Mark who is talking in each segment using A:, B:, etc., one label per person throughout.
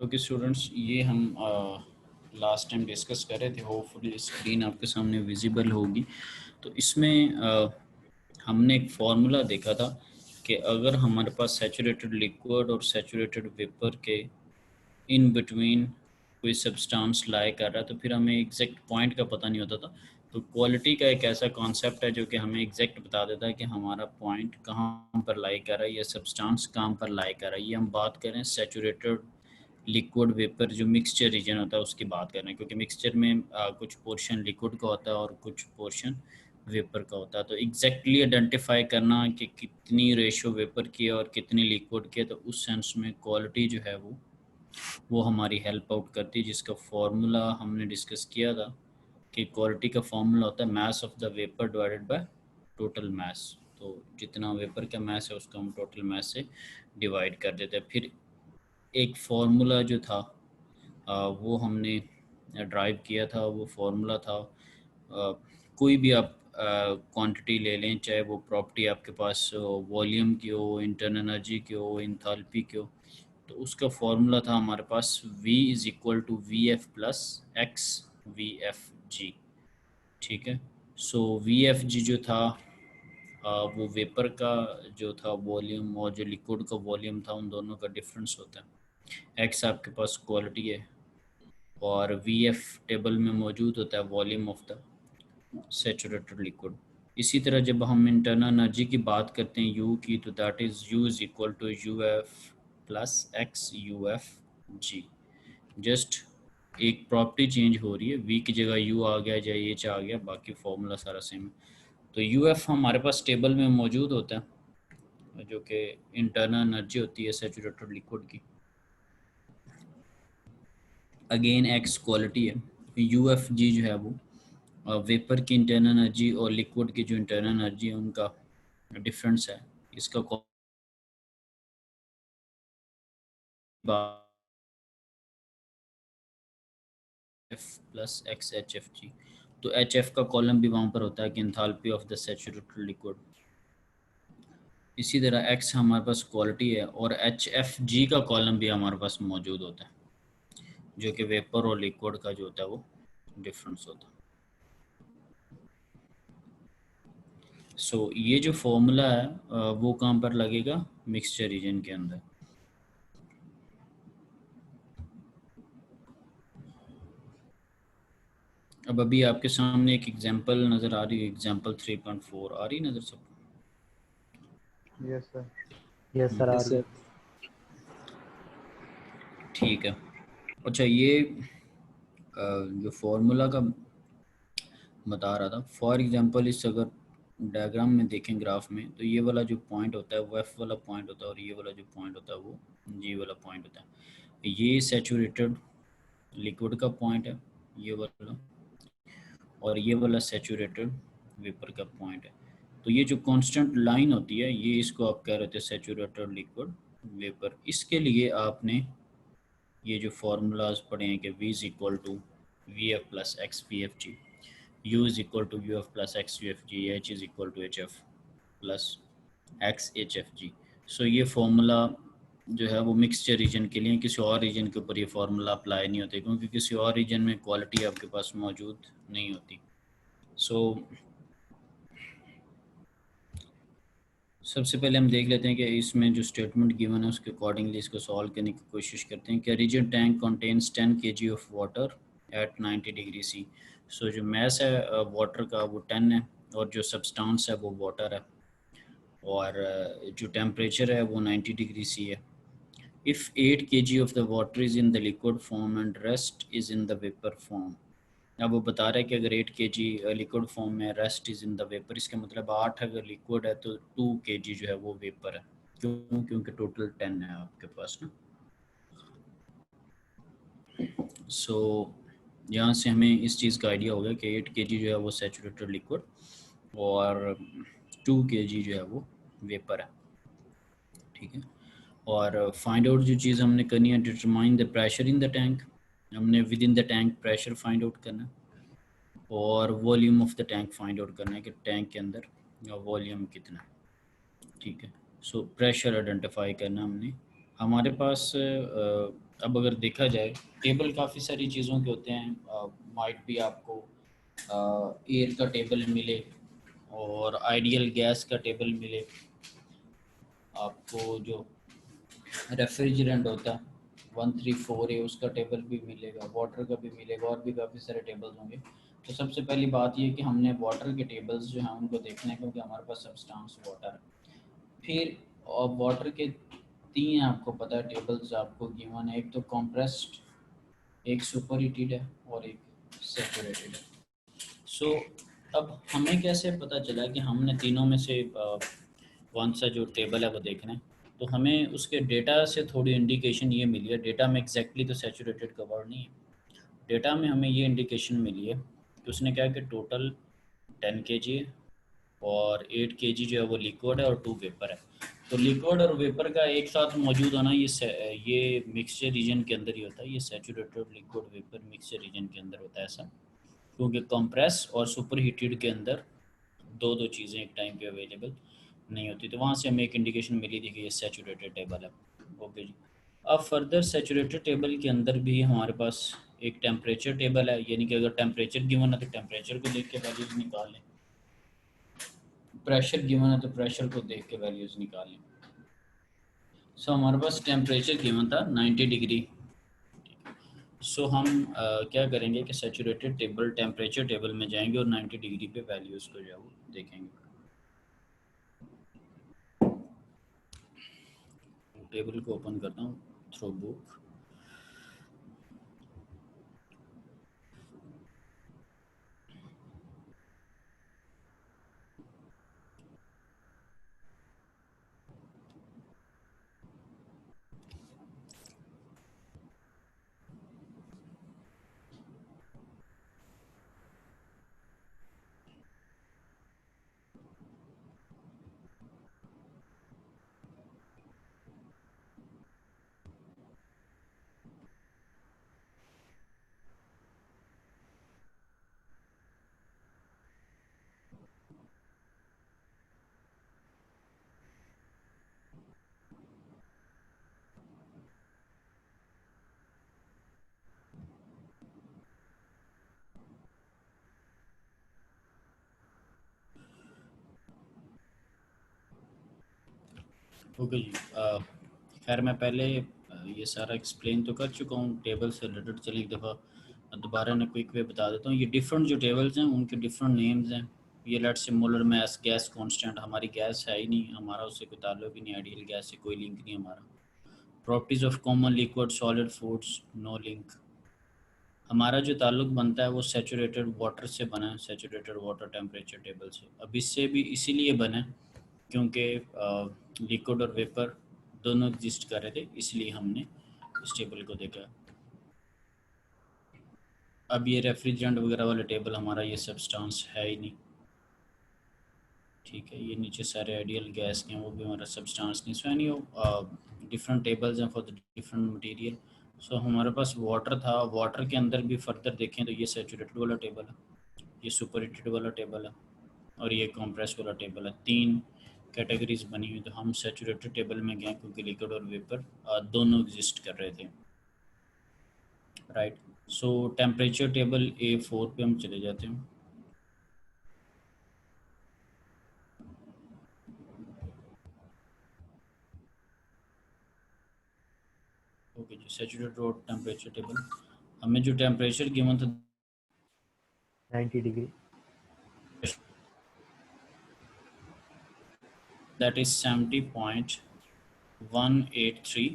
A: Okay students, ये हम last time discuss कर रहे थे। होपफुली स्क्रीन आपके सामने विजिबल होगी। तो इसमें हमने एक फार्मूला देखा था कि अगर हमारे पास सैचुरेटेड लिक्विड और सैचुरेटेड वेपर के इन बिटवीन कोई सब्सटेंस लाई कर रहा है तो फिर हमें एग्जैक्ट पॉइंट का पता नहीं होता था। तो क्वालिटी का एक ऐसा कॉन्सेप्ट है जो कि हमें एग्जैक्ट बता देता है कि हमारा पॉइंट कहाँ पर लाई कर रहा है या सब्सटेंस कहाँ पर लाई कर रहा है। ये हम बात करें सैचुरेटेड लिक्विड वेपर जो मिक्सचर रीजन होता है उसकी बात कर रहे हैं, क्योंकि मिक्सचर में कुछ पोर्शन लिक्विड का होता है और कुछ पोर्शन वेपर का होता है। तो एग्जैक्टली आइडेंटिफाई करना कि कितनी रेशो वेपर की है और कितनी लिक्विड की है, तो उस सेंस में क्वालिटी जो है वो हमारी हेल्प आउट करती है, जिसका फॉर्मूला हमने डिस्कस किया था कि क्वालिटी का फॉर्मूला होता है मास of the vapour divided by total mass. तो जितना वेपर का मास है उसको हम टोटल मास से डिवाइड कर देते हैं। फिर एक फार्मूला जो था वो हमने ड्राइव किया था। वो फार्मूला था कोई भी आप क्वांटिटी ले लें, चाहे वो प्रॉपर्टी आपके पास वॉल्यूम की हो, इंटरनल एनर्जी की हो, इंथैल्पी की हो, तो उसका फार्मूला था हमारे पास V is equal to V F plus x V F g. ठीक है। सो वी एफ जी जो था वो वेपर का जो था वॉल्यूम और जो लिक्विड का वॉल्यूम था, उन दोनों का डिफरेंस होता है। एक्स आपके पास क्वालिटी है और वी एफ टेबल में मौजूद होता है volume of the saturated liquid. इसी तरह जब हम इंटरनल एनर्जी की बात करते हैं यू की, तो that is u is equal to U F plus x U F g. Just एक प्रॉपर्टी चेंज हो रही है, वी की जगह यू आ गया या एच आ गया, बाकी फॉर्मूला सारा सेम है। तो यू एफ हमारे पास टेबल में मौजूद होता है, जो कि इंटरनल एनर्जी होती है सैचुरेटेड लिक्विड की। अगेन एक्स क्वालिटी है, यू एफ जी जो है वो वेपर की इंटरनल एनर्जी और लिक्विड की जो इंटरनल एनर्जी है उनका डिफरेंस है। इसका F plus x H F G. तो एच एफ का कॉलम भी वहाँ पर होता है कि enthalpy of the saturated liquid. इसी तरह एक्स हमारे पास क्वालिटी है और एच एफ जी का कॉलम भी हमारे पास मौजूद होता है, जो कि वेपर और लिक्विड का जो होता है वो डिफरेंस होता है। सो ये जो फॉर्मूला है वो कहाँ पर लगेगा, मिक्सचर रीजन के अंदर। अब अभी आपके सामने एक एग्जांपल नज़र आ रही है, एग्जांपल 3.4 आ रही नज़र सबको?
B: Yes sir.
C: यस सर, आ रही है।
A: ठीक है। अच्छा, ये जो फॉर्मूला का बता रहा था, फॉर एग्जांपल इस अगर डायग्राम में देखें ग्राफ में, तो ये वाला जो पॉइंट होता है वो एफ वाला पॉइंट होता है और ये वाला जो पॉइंट होता है वो जी वाला पॉइंट होता है। ये सैचुरेटेड लिक्विड का पॉइंट है ये वाला, और ये वाला सैचुरेटेड वेपर का पॉइंट है। तो ये जो कांस्टेंट लाइन होती है, ये इसको आप कह रहे थे सैचुरेटेड लिक्विड वेपर। इसके लिए आपने ये जो फार्मूलाज पढ़े हैं कि V is equal to V F plus x V F G, U is equal to U F plus x U F G, H is equal to H F plus x H F G. So ये formula जो है वो mixture region के लिए, किसी और reason के ऊपर ये फार्मूला अप्लाई नहीं होते, क्योंकि किसी और रीजन में क्वालिटी आपके पास मौजूद नहीं होती। सो सबसे पहले हम देख लेते हैं कि इसमें जो स्टेटमेंट गिवन है उसके अकॉर्डिंगली इसको सॉल्व करने की कोशिश करते हैं कि region tank contains 10 kg of water at 90 degree C. So जो मैस है वाटर का वो 10 है और जो सब्सटेंस है वो वाटर है, और जो टेम्परेचर है वो 90 डिग्री सी है। If 8 kg of the water is in the liquid form and rest is in the vapour form. अब वो बता रहा है कि अगर 8 kg लिक्विड फॉर्म में, rest is in the vapour, इसका मतलब 8 अगर लिक्विड है तो 2 kg जो है वो वेपर है। क्यों? क्योंकि टोटल 10 है आपके पास ना। सो यहाँ से हमें इस चीज़ का आइडिया होगा कि 8 kg जो है वो सैचुरेटेड लिक्विड और 2 kg जो है वो वेपर है। ठीक है। और फाइंड आउट जो चीज़ हमने करनी है, determine the pressure in the tank. हमने within the tank pressure find out करना है और volume of the tank find out करना है कि टैंक के अंदर वॉल्यूम कितना है। ठीक है। सो प्रेशर आइडेंटिफाई करना हमने। हमारे पास अब अगर देखा जाए टेबल काफ़ी सारी चीज़ों के होते हैं, माइट भी आपको एयर का टेबल मिले और आइडियल गैस का टेबल मिले, आपको जो रेफ्रिजरेंट होता है 134 है उसका टेबल भी मिलेगा, वाटर का भी मिलेगा, और भी काफ़ी सारे टेबल्स होंगे। तो सबसे पहली बात ये कि हमने वाटर के टेबल्स जो हैं उनको देखना है, क्योंकि हमारे पास सब्सटेंस वाटर है। फिर वाटर के तीन आपको पता है टेबल्स आपको गिवन है, एक तो कॉम्प्रेस्ड, एक सुपर हीटेड है और एक सेचुरेटेड है। सो अब हमें कैसे पता चला कि हमने तीनों में से कौन सा जो टेबल है वो देखना है? तो हमें उसके डेटा से थोड़ी इंडिकेशन ये मिली है। डेटा में एग्जैक्टली तो सेचुरेटेड का वर्ड नहीं है, डेटा में हमें ये इंडिकेशन मिली है कि उसने क्या कि टोटल 10 kg है और 8 kg जो है वो लिक्विड है और 2 वेपर है। तो लिक्विड और वेपर का एक साथ मौजूद होना ये मिक्सचर रीजन के अंदर ही होता है, ये saturated liquid vapour mixture region के अंदर होता है ऐसा, क्योंकि कंप्रेस और सुपर हीटेड के अंदर दो दो चीज़ें एक टाइम पे अवेलेबल नहीं होती। तो वहाँ से हमें एक इंडिकेशन मिली थी कि ये सैचुरेटेड टेबल है। ओके जी। अब फर्दर सैचुरेटेड टेबल के अंदर भी हमारे पास एक टेम्परेचर टेबल है, यानी कि अगर टेम्परेचर गिवन है तो टेम्परेचर को देख के वैल्यूज़ निकाल लें, प्रेशर गिवन है तो प्रेशर को देख के वैल्यूज़ निकाल लें। सो हमारे पास टेम्परेचर गिवन था 90 डिग्री। सो हम क्या करेंगे कि सैचुरेटेड टेबल टेम्परेचर टेबल में जाएंगे और 90 डिग्री पे वैल्यूज़ को जो है वो देखेंगे। टेबल को ओपन करता हूँ थ्रू बुक। ओके जी। खैर मैं पहले ये सारा एक्सप्लेन तो कर चुका हूँ टेबल से रिलेटेड। चलिए एक दफ़ा दोबारा ने क्विक वे बता देता हूँ। ये डिफरेंट जो टेबल्स हैं उनके डिफरेंट नेम्स हैं। ये let's say molar mass gas constant, हमारी गैस है ही नहीं, हमारा उससे कोई ताल्लुक ही नहीं, आइडियल गैस से कोई लिंक नहीं हमारा। Properties of common liquid solid foods, no link. हमारा जो ताल्लुक बनता है वो सेचुरेटेड वाटर से बना है, सेचुरेटेड वाटर टेम्परेचर टेबल से। अब इससे भी इसीलिए बना है क्योंकि लिक्विड और वेपर दोनों एग्जिस्ट कर रहे थे, इसलिए हमने इस टेबल को देखा। अब ये रेफ्रिजरेंट वगैरह वाला टेबल हमारा ये सब्सटेंस है ही नहीं, ठीक है। ये नीचे सारे आइडियल गैस के हैं, वो भी हमारा सब्सटेंस नहीं। सो एनी डिफरेंट टेबल्स हैं फॉर द डिफरेंट मटेरियल। सो हमारे पास वाटर था, वाटर के अंदर भी फर्दर देखें तो ये सेचुरेटेड वाला टेबल है, ये सुपर हीटेड वाला टेबल है और ये कंप्रेस वाला टेबल है। तीन कैटेगरीज बनी हुई। तो हम सेचुरेटेड टेबल में गए क्योंकि लिक्विड और वेपर दोनों एग्जिस्ट कर रहे थे, राइट। सो टेम्परेचर टेबल A4 पे हम चले जाते हैं। ओके जी, सेचुरेटेड रोड टेम्परेचर टेबल। हमें जो टेम्परेचर गिवन था
C: 90 डिग्री।
A: दैट इज 70.183,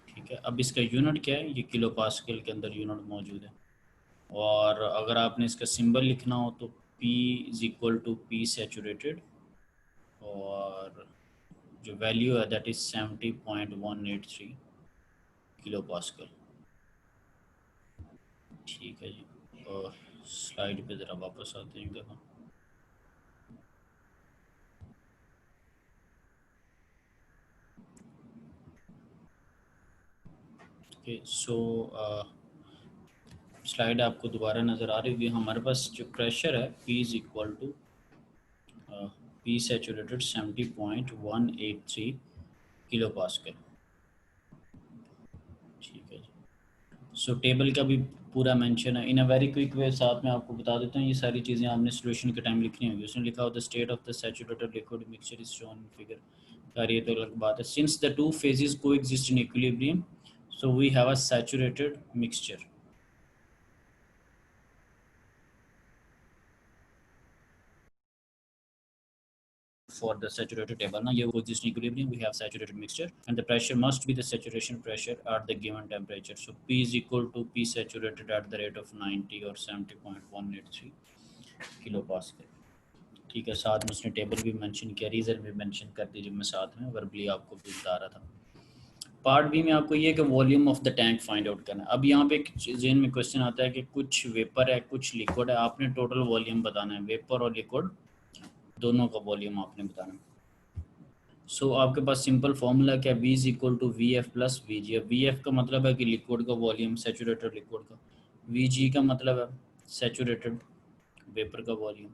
A: ठीक है। अब इसका यूनिट क्या है, ये किलो पास्कल के अंदर यूनिट मौजूद है। और अगर आपने इसका सिंबल लिखना हो तो P is equal to P saturated, और जो वैल्यू है दैट इज 70.183 किलो पास्कल, ठीक है जी। और स्लाइड पे ज़रा वापस आते हैं एक दफ़ा। ओके, सो स्लाइड आपको दोबारा नज़र आ रही होगी। हमारे पास जो प्रेशर है P is equal to P saturated 70.183 kilo pascal, ठीक है जी। सो टेबल का भी पूरा मेंशन है इन अ वेरी क्विक वे। साथ में आपको बता देता हूँ ये सारी चीज़ें आपने सोल्यूशन के टाइम लिखनी होगी। उसने लिखा हो the state of the saturated liquid mixture is shown in figure. यार ये तो अलग बात है। Since the two phases coexist in equilibrium so we have a saturated mixture. For the saturated table now you exist in equilibrium we have saturated mixture and the pressure must be the saturation pressure at the given temperature. So P is equal to P saturated at the rate of 90 or 70.183 kilopascal। ठीक है, साथ में उसने table भी mention किया, reason भी mention कर दी, जब मैं साथ में वर्बली आपको भी बता रहा था। पार्ट बी में आपको ये कि volume of the tank find out करना है। अब यहाँ पे एक जेन में क्वेश्चन आता है कि कुछ वेपर है कुछ लिक्विड है, आपने टोटल वॉल्यूम बताना है, वेपर और लिक्विड दोनों का वॉल्यूम आपने बताना है। सो आपके पास सिंपल फॉर्मूला क्या, V is equal to V F plus v g. V f का मतलब है कि लिक्विड का वॉल्यूम, सैचुरेटेड लिक्विड का। वी जी का मतलब है सैचुरेटेड वेपर का वॉल्यूम।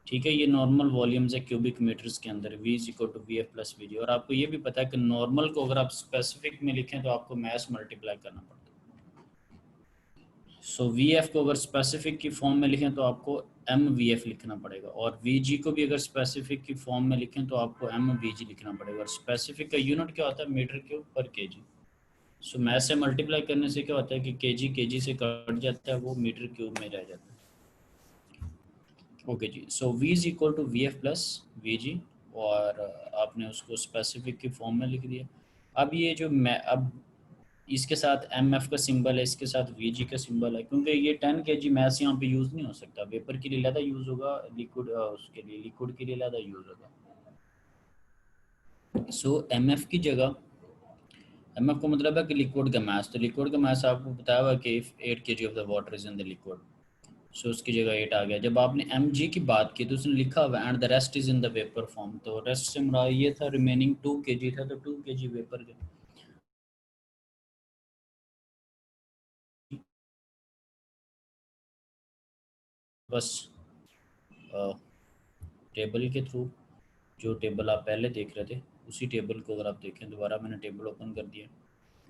A: ठीक है, ये नॉर्मल वॉल्यूम्स है क्यूबिक मीटर्स के अंदर। V is equal to V F plus v g. और आपको ये भी पता है कि नॉर्मल को अगर आप स्पेसिफिक में लिखें तो आपको मैस मल्टीप्लाई करना पड़ता है। सो वी एफ को अगर स्पेसिफिक की फॉर्म में लिखें तो आपको एम वी एफ लिखना पड़ेगा, और वी जी को भी अगर स्पेसिफिक की फॉर्म में लिखें तो आपको एम वी जी लिखना पड़ेगा। और स्पेसिफिक का यूनिट क्या होता है, मीटर क्यूब पर के जी। सो मैथ से मल्टीप्लाई करने से क्या होता है कि के जी से कट जाता है, वो मीटर क्यूब में रह जाता है। ओके जी, so v is equal to V F plus v g, और आपने उसको स्पेसिफिक की फॉर्म में लिख दिया। अब ये जो मैं अब इसके साथ एम एफ का सिंबल है, इसके साथ वी जी का सिंबल है, क्योंकि ये 10 के जी मैथ्स यहाँ पे यूज़ नहीं हो सकता। वेपर के लिए ज़्यादा यूज़ होगा, लिक्विड उसके लिए लिक्विड के लिए ज़्यादा यूज़ होगा। सो एम एफ की जगह, एम एफ का मतलब है कि लिक्विड का मास, तो लिक्विड का मास आपको बताया हुआ कि 8 K G of the water is in the liquid. So उसकी जगह 8 आ गया। जब आपने एम जी की बात की तो उसने लिखा हुआ and the rest is in the vapour form, तो रेस्ट से मुराद ये था रिमेनिंग 2 के जी था, तो 2 के जी वेपर के। बस टेबल के थ्रू, जो टेबल आप पहले देख रहे थे उसी टेबल को अगर आप देखें, दोबारा मैंने टेबल ओपन कर दिया।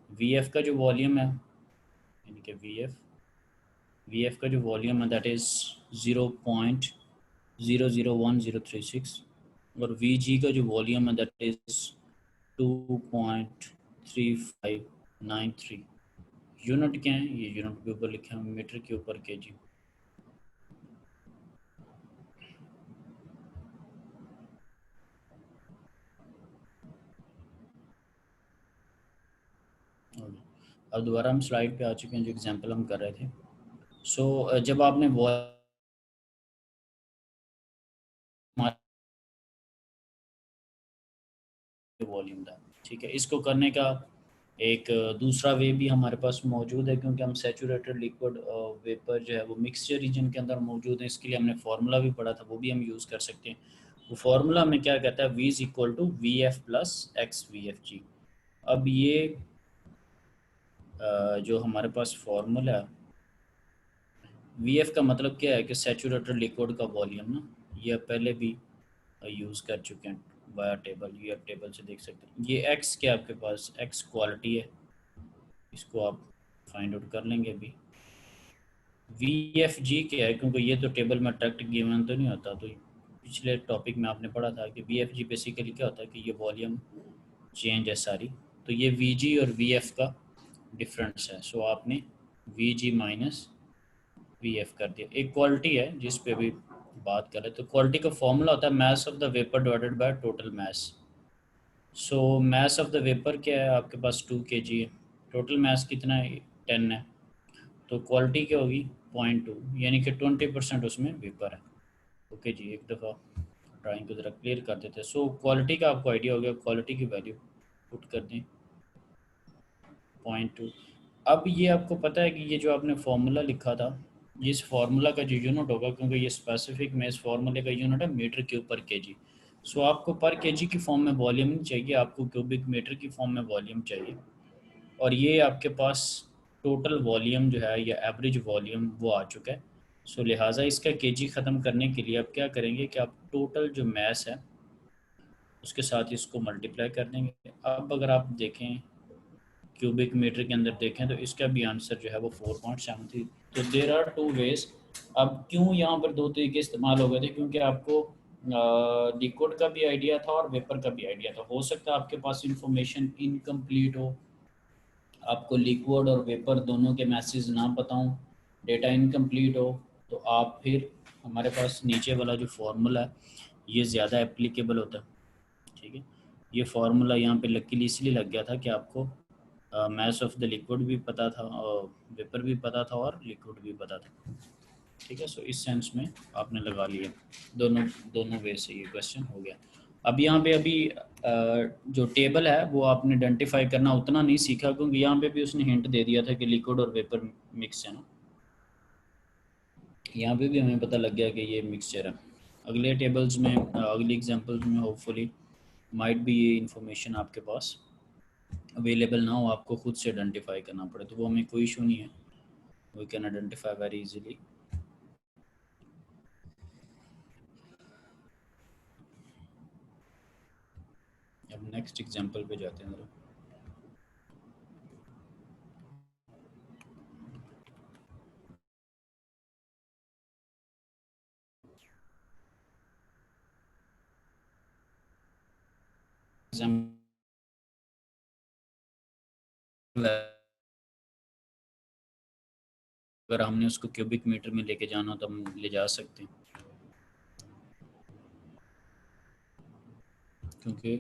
A: वी एफ का जो वॉल्यूम है, यानी कि वी एफ का जो वॉल्यूम है दैट इज़ 0.001036, और वी जी का जो वॉल्यूम है दैट इज़ 2.3593। यूनिट क्या है, ये यूनिट के ऊपर लिखे हैं, मीटर के ऊपर के जी। अब दोबारा हम स्लाइड पे आ चुके हैं, जो एग्जांपल हम कर रहे थे। सो जब आपने वॉल्यूम था, ठीक है, इसको करने का एक दूसरा वे भी हमारे पास मौजूद है, क्योंकि हम सैचुरेटेड लिक्विड वेपर जो है वो मिक्सचर रीजन के अंदर मौजूद है। इसके लिए हमने फार्मूला भी पढ़ा था, वो भी हम यूज़ कर सकते हैं। वो फार्मूला में क्या कहता है, V is equal to V F plus x V F g. अब ये जो हमारे पास फार्मूला है, वी एफ का मतलब क्या है कि सैचुरेटेड लिक्विड का वॉल्यूम ना, ये आप पहले भी यूज़ कर चुके हैं वाया टेबल, ये आप टेबल से देख सकते हैं। ये एक्स क्या आपके पास, एक्स क्वालिटी है, इसको आप फाइंड आउट कर लेंगे अभी। वी एफ जी क्या है, क्योंकि ये तो टेबल में डायरेक्ट गिवन तो नहीं होता, तो पिछले टॉपिक में आपने पढ़ा था कि वी एफ जी बेसिकली क्या होता है कि ये वॉल्यूम चेंज है सारी, तो ये वी जी और वी एफ का डिफरेंस है। सो आपने we ji minus v F कर दिया। एक क्वालिटी है जिस पे भी बात करें, तो क्वालिटी का फॉर्मूला होता है मास of the vapour divided by total mass. So mass of the vapour क्या है, आपके पास 2 के जी है, टोटल मास कितना है 10 है, तो क्वालिटी क्या होगी 0.2, यानी कि 20% उसमें वेपर है। ओके जी, एक दफ़ा ड्राइंग को ज़रा क्लियर कर देते हैं। सो क्वालिटी का आपको आइडिया हो गया, क्वालिटी की वैल्यू पुट कर दें 0.2। अब ये आपको पता है कि ये जो आपने फार्मूला लिखा था, इस फार्मूला का जो यूनिट होगा, क्योंकि ये स्पेसिफिक में इस फार्मूले का यूनिट है मीटर क्यूब पर के जी। सो आपको पर के जी की फॉर्म में वॉल्यूम नहीं चाहिए, आपको क्यूबिक मीटर की फॉर्म में वॉल्यूम चाहिए। और ये आपके पास टोटल वॉल्यूम जो है या एवरेज वॉल्यूम वो आ चुका है। सो लिहाजा इसका केजी ख़त्म करने के लिए आप क्या करेंगे कि आप टोटल जो मैस है उसके साथ इसको मल्टीप्लाई कर देंगे। अब अगर आप देखें क्यूबिक मीटर के अंदर देखें तो इसका भी आंसर जो है वो 4.73। तो देर आर टू वेज। अब क्यों यहाँ पर दो तरीके इस्तेमाल हो गए थे, क्योंकि आपको लिक्विड का भी आइडिया था और वेपर का भी आइडिया था। हो सकता है आपके पास इंफॉर्मेशन इनकम्प्लीट हो, आपको लिक्विड और वेपर दोनों के मैसेज ना पता हो, डेटा इनकम्प्लीट हो, तो आप फिर हमारे पास नीचे वाला जो फार्मूला है ये ज़्यादा एप्लीकेबल होता है। ठीक है, ये फार्मूला यहाँ पे लकीली इसलिए लग गया था कि आपको मैस ऑफ द लिक्विड भी पता था और वेपर भी पता था और लिक्विड भी पता था। ठीक है, सो इस सेंस में आपने लगा लिया। दोनों दोनों वे से ये क्वेश्चन हो गया। अब यहाँ पे अभी जो टेबल है वो आपने आइडेंटिफाई करना उतना नहीं सीखा, क्योंकि यहाँ पे भी उसने हिंट दे दिया था कि लिक्विड और वेपर मिक्स है ना। यहाँ पे भी हमें पता लग गया कि ये मिक्सचर है। अगले टेबल्स में अगली एग्जांपल्स में होपफुली माइट भी ये इंफॉर्मेशन आपके पास अवेलेबल ना हो, आपको खुद से आइडेंटिफाई करना पड़े, तो वो हमें कोई इशू नहीं है, we can identify very easily. अब नेक्स्ट एग्जांपल पे जाते हैं जरा। अगर हमने उसको क्यूबिक मीटर में लेके जाना तो हम ले जा सकते हैं, क्योंकि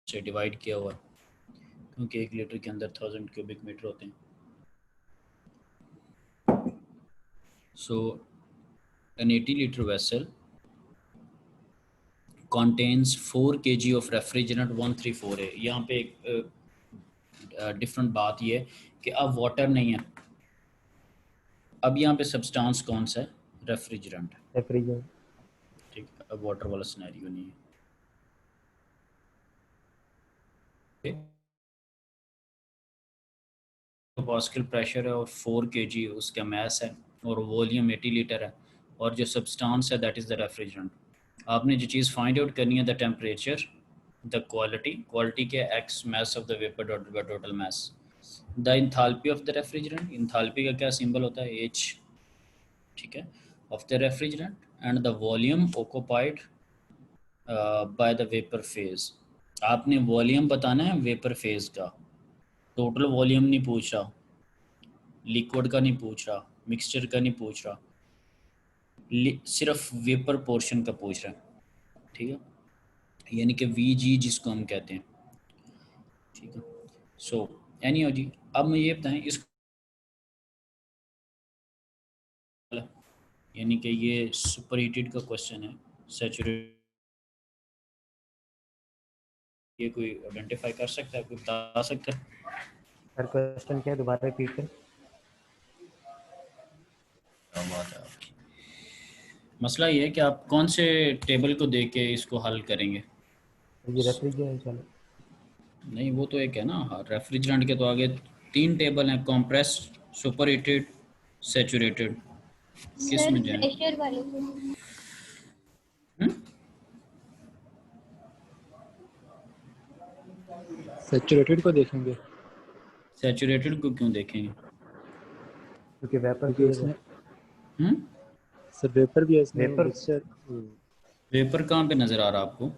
A: से डिवाइड किया हुआ, क्योंकि 1 लीटर के अंदर 1000 क्यूबिक मीटर होते हैं। सो an 80 liter vessel contains 4 kg of refrigerant 134A। यहाँ पे एक डिफरेंट बात ये है कि अब वाटर नहीं है, अब यहाँ पे सब्सटेंस कौन सा है, रेफ्रिजरेंट।
C: रेफ्रिजरेंट।
A: ठीक है, अब वाटर वाला सिनेरियो नहीं है। पास्कल प्रेशर है और 4 kg उसका मैस है और वॉल्यूम 80 लीटर है, और जो सब्सटेंस है दैट इज़ द रेफ्रिजरेंट। आपने जो चीज़ फाइंड आउट करनी है द टेम्परेचर, द क्वालिटी के x mass of the vapour divided by total mess, the enthalpy of the refrigerant, enthalpy का क्या सिंबल होता है, H। ठीक है, of the refrigerant and the volume occupied by the vapour phase. आपने volume बताना है वेपर फेज का, टोटल वॉल्यूम नहीं पूछ रहा, लिक्विड का नहीं पूछ रहा, मिक्सचर का नहीं पूछ रहा, सिर्फ वेपर पोर्शन का पूछ रहा है। ठीक है, यानी कि VG जिसको हम कहते हैं। ठीक है, सो एनी जी, अब मुझे ये बताएं इसको, यानी कि ये सुपर हीटेड का क्वेश्चन है, सैचुरेटेड, ये कोई आइडेंटिफाई कर सकता है, कोई बता सकता है?
C: सर क्वेश्चन क्या है, दोबारा रिपीट करें।
A: क्या बात है आपकी। मसला ये है कि आप कौन से टेबल को देख के इसको हल करेंगे।
C: ये रेफ्रिजरेंट चलो।
A: नहीं, वो तो एक है ना, रेफ्रिजरेंट के तो आगे 3 टेबल हैं, कॉम्प्रेस्ड, सुपर हीटेड, सैचुरेटेड, किस
D: सर
A: में जाए?
D: प्रेशर वाले को।
B: सैचुरेटेड को देखेंगे,
A: सैचुरेटेड को क्यों देखेंगे?
C: क्योंकि वेपर
B: क्योंकि
C: फेज है।
B: इसमें सर वेपर भी है इसमें,
C: वेपर
B: मिक्सचर।
A: वेपर कहाँ पे नज़र आ रहा है आपको?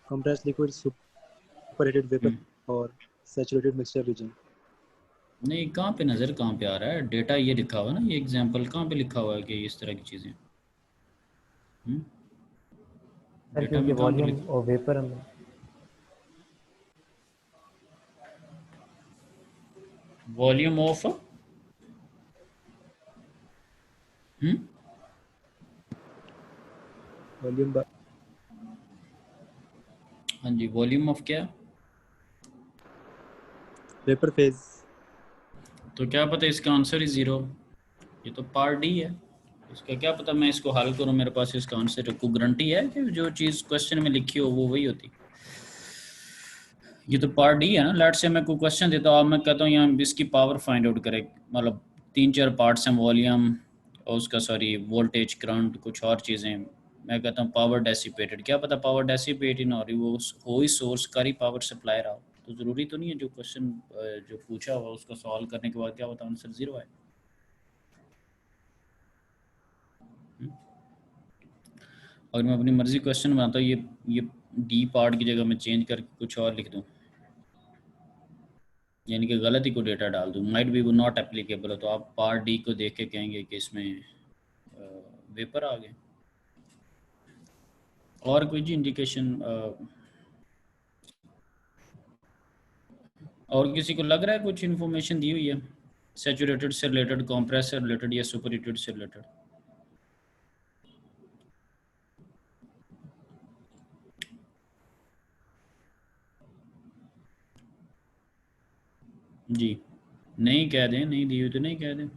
B: कंप्रेस्ड लिक्विड, सुपरहीटेड वेपर और सैचुरेटेड मिक्सचर रीजन।
A: नहीं, कहाँ पे नज़र कहाँ पे आ रहा है, डेटा ये लिखा हुआ है ना, ये एग्जांपल कहाँ पे लिखा हुआ है कि इस तरह की चीज़ें?
C: सर
A: डेटा
C: क्योंकि
A: में कहाँ पे
C: वॉल्यूम
A: लिखा?
C: और वेपर हम
A: वॉल्यूम ऑफ
B: वॉल्यूम
A: हाँ जी, वॉल्यूम ऑफ क्या?
B: Vapour phase.
A: तो क्या पता इसका आंसर ही 0, ये तो पार्ट डी है, इसका क्या पता मैं इसको हल करूं मेरे पास इसका आंसर, कोई गारंटी है कि जो चीज़ क्वेश्चन में लिखी हो वो वही होती? ये तो पार्ट डी है ना। लेट से मैं कोई क्वेश्चन देता हूँ, अब मैं कहता हूँ यहाँ इसकी पावर फाइंड आउट करें, मतलब 3-4 पार्ट्स हैं, वॉल्यूम, और उसका सॉरी वोल्टेज करंट कुछ और चीज़ें, मैं कहता हूँ पावर डेसिपेटेड, क्या पता पावर डेसिपेट ही ना हो रही, वो हो ही सोर्स का ही पावर सप्लाई रहा हो, तो ज़रूरी तो नहीं है जो क्वेश्चन जो पूछा हुआ उसको सॉल्व करने के बाद क्या पता आंसर 0 है। और मैं अपनी मर्जी क्वेश्चन बनाता हूँ, ये डी पार्ट की जगह मैं चेंज करके कुछ और लिख दूँ, यानी कि गलती को डेटा डाल दूँ, माइट बी वो नॉट एप्लीकेबल हो, तो आप पार्ट डी को देख के कहेंगे कि इसमें वेपर आ गए। और कोई जी इंडिकेशन और किसी को लग रहा है कुछ इन्फॉर्मेशन दी हुई है सैचुरेटेड से रिलेटेड, कॉम्प्रेस से रिलेटेड या सुपर हीटेड से रिलेटेड? जी नहीं कह दें, नहीं दी हुई तो नहीं कह दें।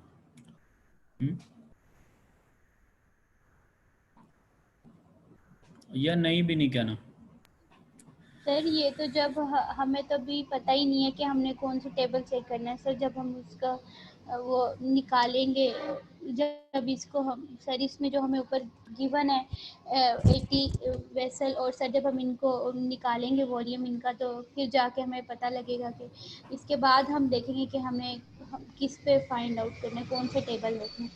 A: या नहीं भी नहीं कहना।
D: सर ये तो जब हमें तो भी पता ही नहीं है कि हमने कौन सी टेबल चेक करना है सर, जब हम उसका वो निकालेंगे, जब इसको हम सर इसमें जो हमें ऊपर गिवन है 80 वेसल, और सर जब हम इनको निकालेंगे वॉल्यूम इनका, तो फिर जाके हमें पता लगेगा कि इसके बाद हम देखेंगे कि हमें किस पे फाइंड आउट करना है, कौन से टेबल देखें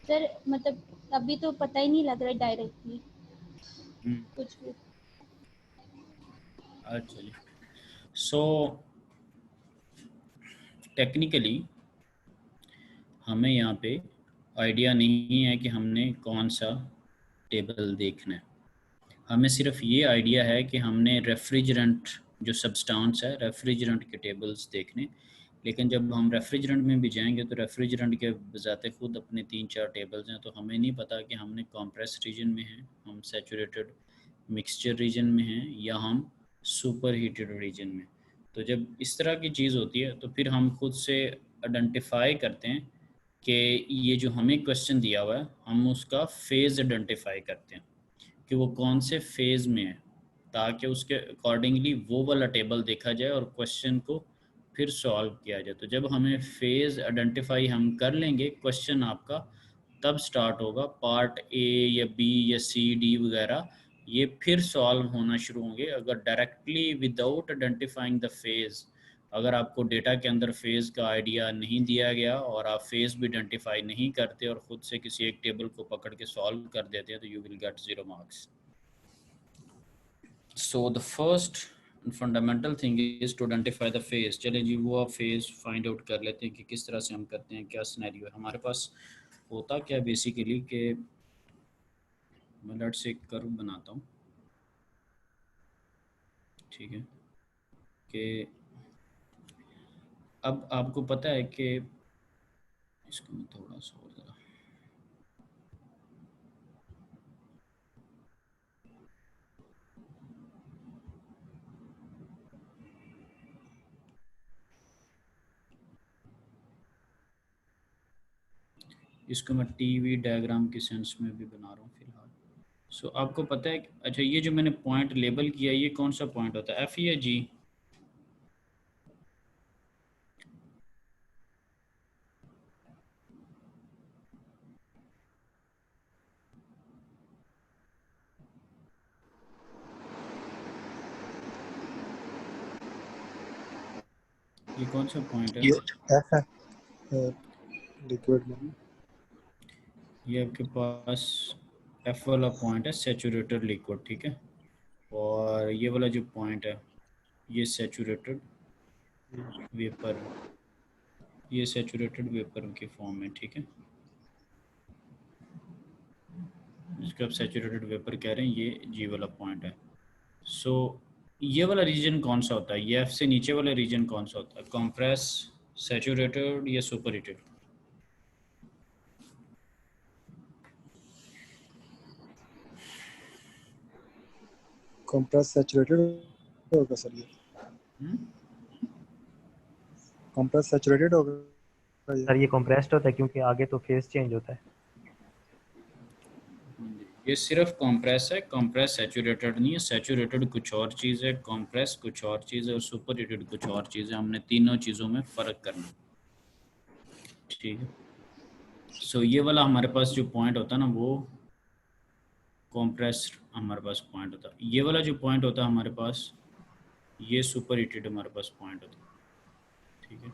D: सर, मतलब अभी तो पता ही नहीं लग रहा है डायरेक्टली कुछ भी।
A: अच्छा जी, सो टेक्निकली हमें यहाँ पे आइडिया नहीं है कि हमने कौन सा टेबल देखना है, हमें सिर्फ ये आइडिया है कि हमने रेफ्रिजरेंट जो सब्सटेंस है रेफ्रिजरेंट के टेबल्स देखने। लेकिन जब हम रेफ्रिजरेंट में भी जाएंगे तो रेफ्रिजरेंट के बजाते खुद अपने 3-4 टेबल्स हैं, तो हमें नहीं पता कि हमने कॉम्प्रेस रीजन में हैं, हम सैचुरेटेड मिक्सचर रीजन में हैं, या हम सुपर हीटेड रीजन में। तो जब इस तरह की चीज़ होती है तो फिर हम खुद से आइडेंटिफाई करते हैं कि ये जो हमें क्वेश्चन दिया हुआ है हम उसका फेज़ आइडेंटिफाई करते हैं कि वो कौन से फेज़ में है, ताकि उसके अकॉर्डिंगली वो वाला टेबल देखा जाए और क्वेश्चन को फिर सॉल्व किया जाए। तो जब हमें फेज़ आइडेंटिफाई हम कर लेंगे, क्वेश्चन आपका तब स्टार्ट होगा, पार्ट ए या बी या सी डी वगैरह ये फिर सॉल्व होना शुरू होंगे। अगर directly without identifying the phase, अगर आपको डेटा के अंदर फेज़ का आइडिया नहीं दिया गया और आप फेज़ भी आइडेंटिफाई नहीं करते और ख़ुद से किसी एक टेबल को पकड़ के सॉल्व कर देते हैं, तो you will get 0 marks. So the first fundamental thing is to identify the phase. चलें जी, वो आप फेज़ फाइंड आउट कर लेते हैं कि किस तरह से हम करते हैं, क्या सिनेरियो है हमारे पास। होता क्या बेसिकली कि मैं लेट्स से कर्व बनाता हूँ, ठीक है, कि अब आपको पता है कि इसको मैं थोड़ा सा और ज़रा इसको मैं टीवी डायग्राम के सेंस में भी बना रहा हूँ फिलहाल। सो आपको पता है अच्छा ये जो मैंने पॉइंट लेबल किया ये कौन सा पॉइंट होता है, एफ या जी? ये कौन सा पॉइंट है?
B: ये एफ है लिक्विड में।
A: ये आपके पास एफ वाला पॉइंट है सैचुरेटेड लिक्विड, ठीक है, और ये वाला जो पॉइंट है ये सैचुरेटेड वेपर, ये सैचुरेटेड वेपर के फॉर्म में, ठीक है, जिसको आप सैचुरेटेड वेपर कह रहे हैं, ये जी वाला पॉइंट है। सो ये वाला रीजन कौन सा होता है, ये एफ से नीचे वाला रीजन कौन सा होता है, कंप्रेस, सैचुरेटेड या सुपर हीटेड?
B: कंप्रेस सैचुरेटेड होगा सर, ये कंप्रेस सैचुरेटेड होगा
C: सर ये कंप्रेस्ड होता है क्योंकि आगे तो फेज चेंज होता है।
A: ये सिर्फ कंप्रेस है, कंप्रेस सैचुरेटेड नहीं है, सैचुरेटेड कुछ और चीज़ है, कंप्रेस कुछ और चीज़ है और सुपर हीटेड कुछ और चीज़ है। हमने तीनों चीज़ों में फ़र्क करना, ठीक है। सो ये वाला हमारे पास जो पॉइंट होता है ना, वो कॉम्प्रेस्ड हमारे पास पॉइंट होता है। ये वाला जो पॉइंट होता है हमारे पास, ये सुपर हीटेड हमारे पास पॉइंट होता है, ठीक है।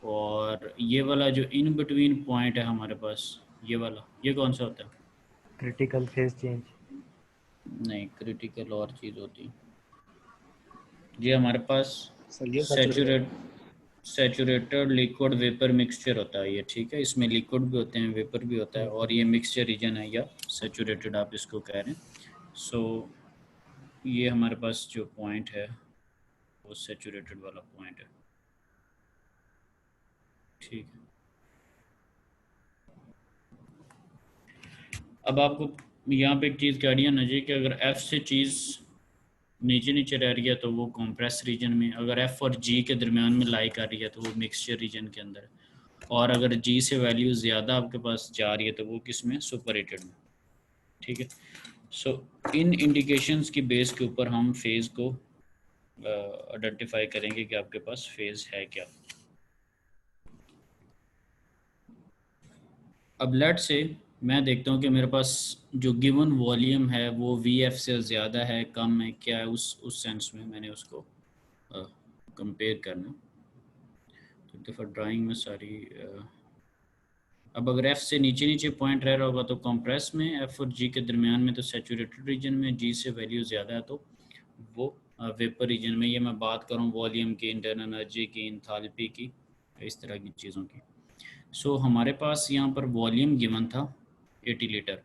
A: और ये वाला जो इन बिटवीन पॉइंट है हमारे पास, ये वाला, ये कौन सा होता है?
C: Critical phase change.
A: नहीं, क्रिटिकल और चीज़ होती है। ये हमारे पास
B: सर ये
A: सैचुरेटेड लिक्विड वेपर मिक्सचर होता है ये, ठीक है। इसमें लिक्विड भी होते हैं, वेपर भी होता है, और ये मिक्सचर रीजन है या सैचुरेटेड आप इसको कह रहे हैं। सो ये हमारे पास जो पॉइंट है वो सैचुरेटेड वाला पॉइंट है, ठीक है। अब आपको यहाँ पे एक चीज़ का आइडिया ना जी, कि अगर F से चीज़ नीचे नीचे रह रही है तो वो कंप्रेस रीजन में, अगर F और G के दरमियान में लाई कर रही है तो वो मिक्सचर रीजन के अंदर है, और अगर G से वैल्यू ज़्यादा आपके पास जा रही है तो वो किस में? सुपर हीटेड में, ठीक है। सो इन इंडिकेशंस की बेस के ऊपर हम फेज़ को आइडेंटिफाई करेंगे कि आपके पास फेज़ है क्या। अब लेट से मैं देखता हूँ कि मेरे पास जो गिवन वॉल्यूम है वो VF से ज़्यादा है, कम है, क्या है, उस सेंस में मैंने उसको कंपेयर करना। तो एक दफ़ा ड्राइंग में सारी अब अगर F से नीचे नीचे पॉइंट रह रहा होगा तो कंप्रेस में, F और G के दरमियान में तो सैचुरेटेड रीजन में, G से वैल्यू ज़्यादा है तो वो वेपर रीजन में। ये मैं बात करूँ वॉल्यूम की, इंटरनल एनर्जी की, इंथैल्पी की, इस तरह की चीज़ों की। सो हमारे पास यहाँ पर वॉल्यूम गिवन था 80 लीटर,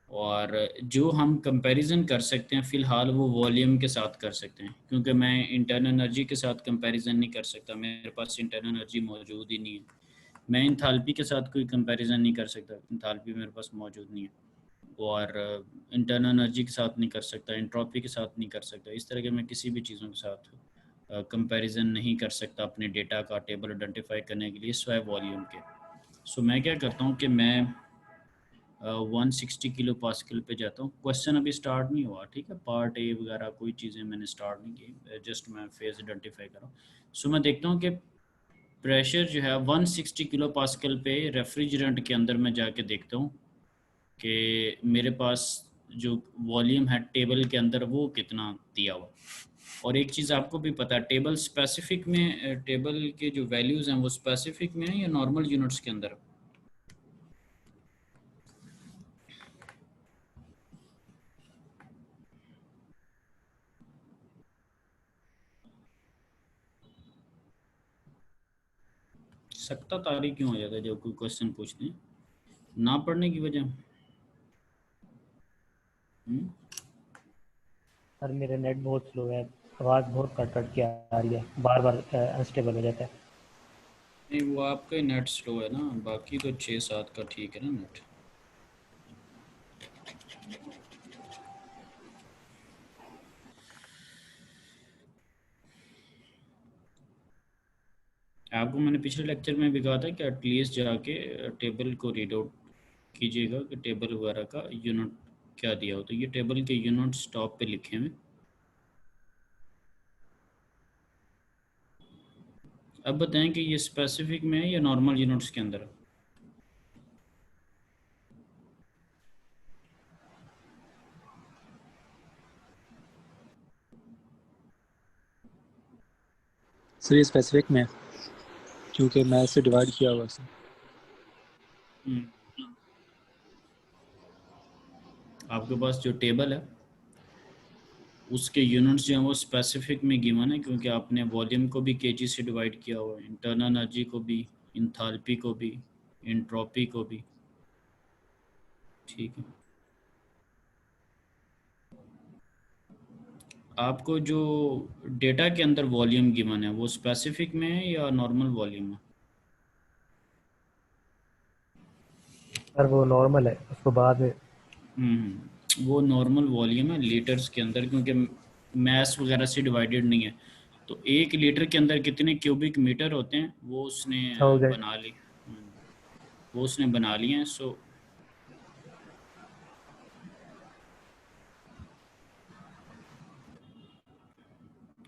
A: और जो हम कंपैरिजन कर सकते हैं फ़िलहाल वो वॉल्यूम के साथ कर सकते हैं, क्योंकि मैं इंटरनल एनर्जी के साथ कंपैरिजन नहीं कर सकता, मेरे पास इंटरनल एनर्जी मौजूद ही नहीं है। मैं इंथैल्पी के साथ कोई कंपैरिजन नहीं कर सकता, इंथैल्पी मेरे पास मौजूद नहीं है, और इंटरनल एनर्जी के साथ नहीं कर सकता, एंट्रोपी के साथ नहीं कर सकता। इस तरह के मैं किसी भी चीज़ों के साथ कंपैरिजन नहीं कर सकता अपने डेटा का टेबल आइडेंटिफाई करने के लिए स्वयं वॉल्यूम के। सो मैं क्या करता हूँ कि मैं 160 किलो पास्कल पे जाता हूँ। क्वेश्चन अभी स्टार्ट नहीं हुआ, ठीक है, पार्ट ए वगैरह कोई चीज़ें मैंने स्टार्ट नहीं की, जस्ट मैं फेज आइडेंटिफाई कर रहा हूँ। सो मैं देखता हूँ कि प्रेशर जो है 160 किलो पास्कल पे रेफ्रिजरेंट के अंदर मैं जाके देखता हूँ कि मेरे पास जो वॉल्यूम है टेबल के अंदर वो कितना दिया हुआ। और एक चीज़ आपको भी पता है, टेबल स्पेसिफिक में, टेबल के जो वैल्यूज़ हैं वो स्पेसिफिक में है या नॉर्मल यूनिट्स के अंदर? सकता तारीख क्यों हो जाता है जब कोई क्वेश्चन पूछते हैं? ना पढ़ने की वजह?
C: सर मेरा नेट बहुत स्लो है, आवाज़ बहुत कट कट के आ रही है, बार बार अनस्टेबल हो जाता है।
A: नहीं, वो आपका ही नेट स्लो है ना, बाकी तो 6-7 का ठीक है ना नेट। आपको मैंने पिछले लेक्चर में भी कहा था कि एटलीस्ट जाके टेबल को रीड आउट कीजिएगा कि टेबल वगैरह का यूनिट क्या दिया हो। तो ये टेबल के यूनिट्स टॉप पे लिखे हुए। अब बताएं कि ये स्पेसिफिक में है या नॉर्मल यूनिट्स के अंदर है?
B: सर ये स्पेसिफिक में है, क्योंकि मैं इससे डिवाइड किया हुआ है।
A: आपके पास जो टेबल है उसके यूनिट्स जो हैं वो स्पेसिफिक में गिवन है, क्योंकि आपने वॉल्यूम को भी केजी से डिवाइड किया हुआ है, इंटरनल एनर्जी को भी, इंथैल्पी को भी, एंट्रोपी को भी, ठीक है। आपको जो डेटा के अंदर वॉल्यूम गिवन है वो स्पेसिफिक में है या नॉर्मल वॉल्यूम है?
C: सर वो नॉर्मल है, उसको बाद में।
A: वो नॉर्मल वॉल्यूम है लीटर्स के अंदर, क्योंकि मैस वगैरह से डिवाइडेड नहीं है। तो 1 लीटर के अंदर कितने क्यूबिक मीटर होते हैं वो उसने
C: हो गए।
A: बना ली, वो उसने बना लिए हैं। सो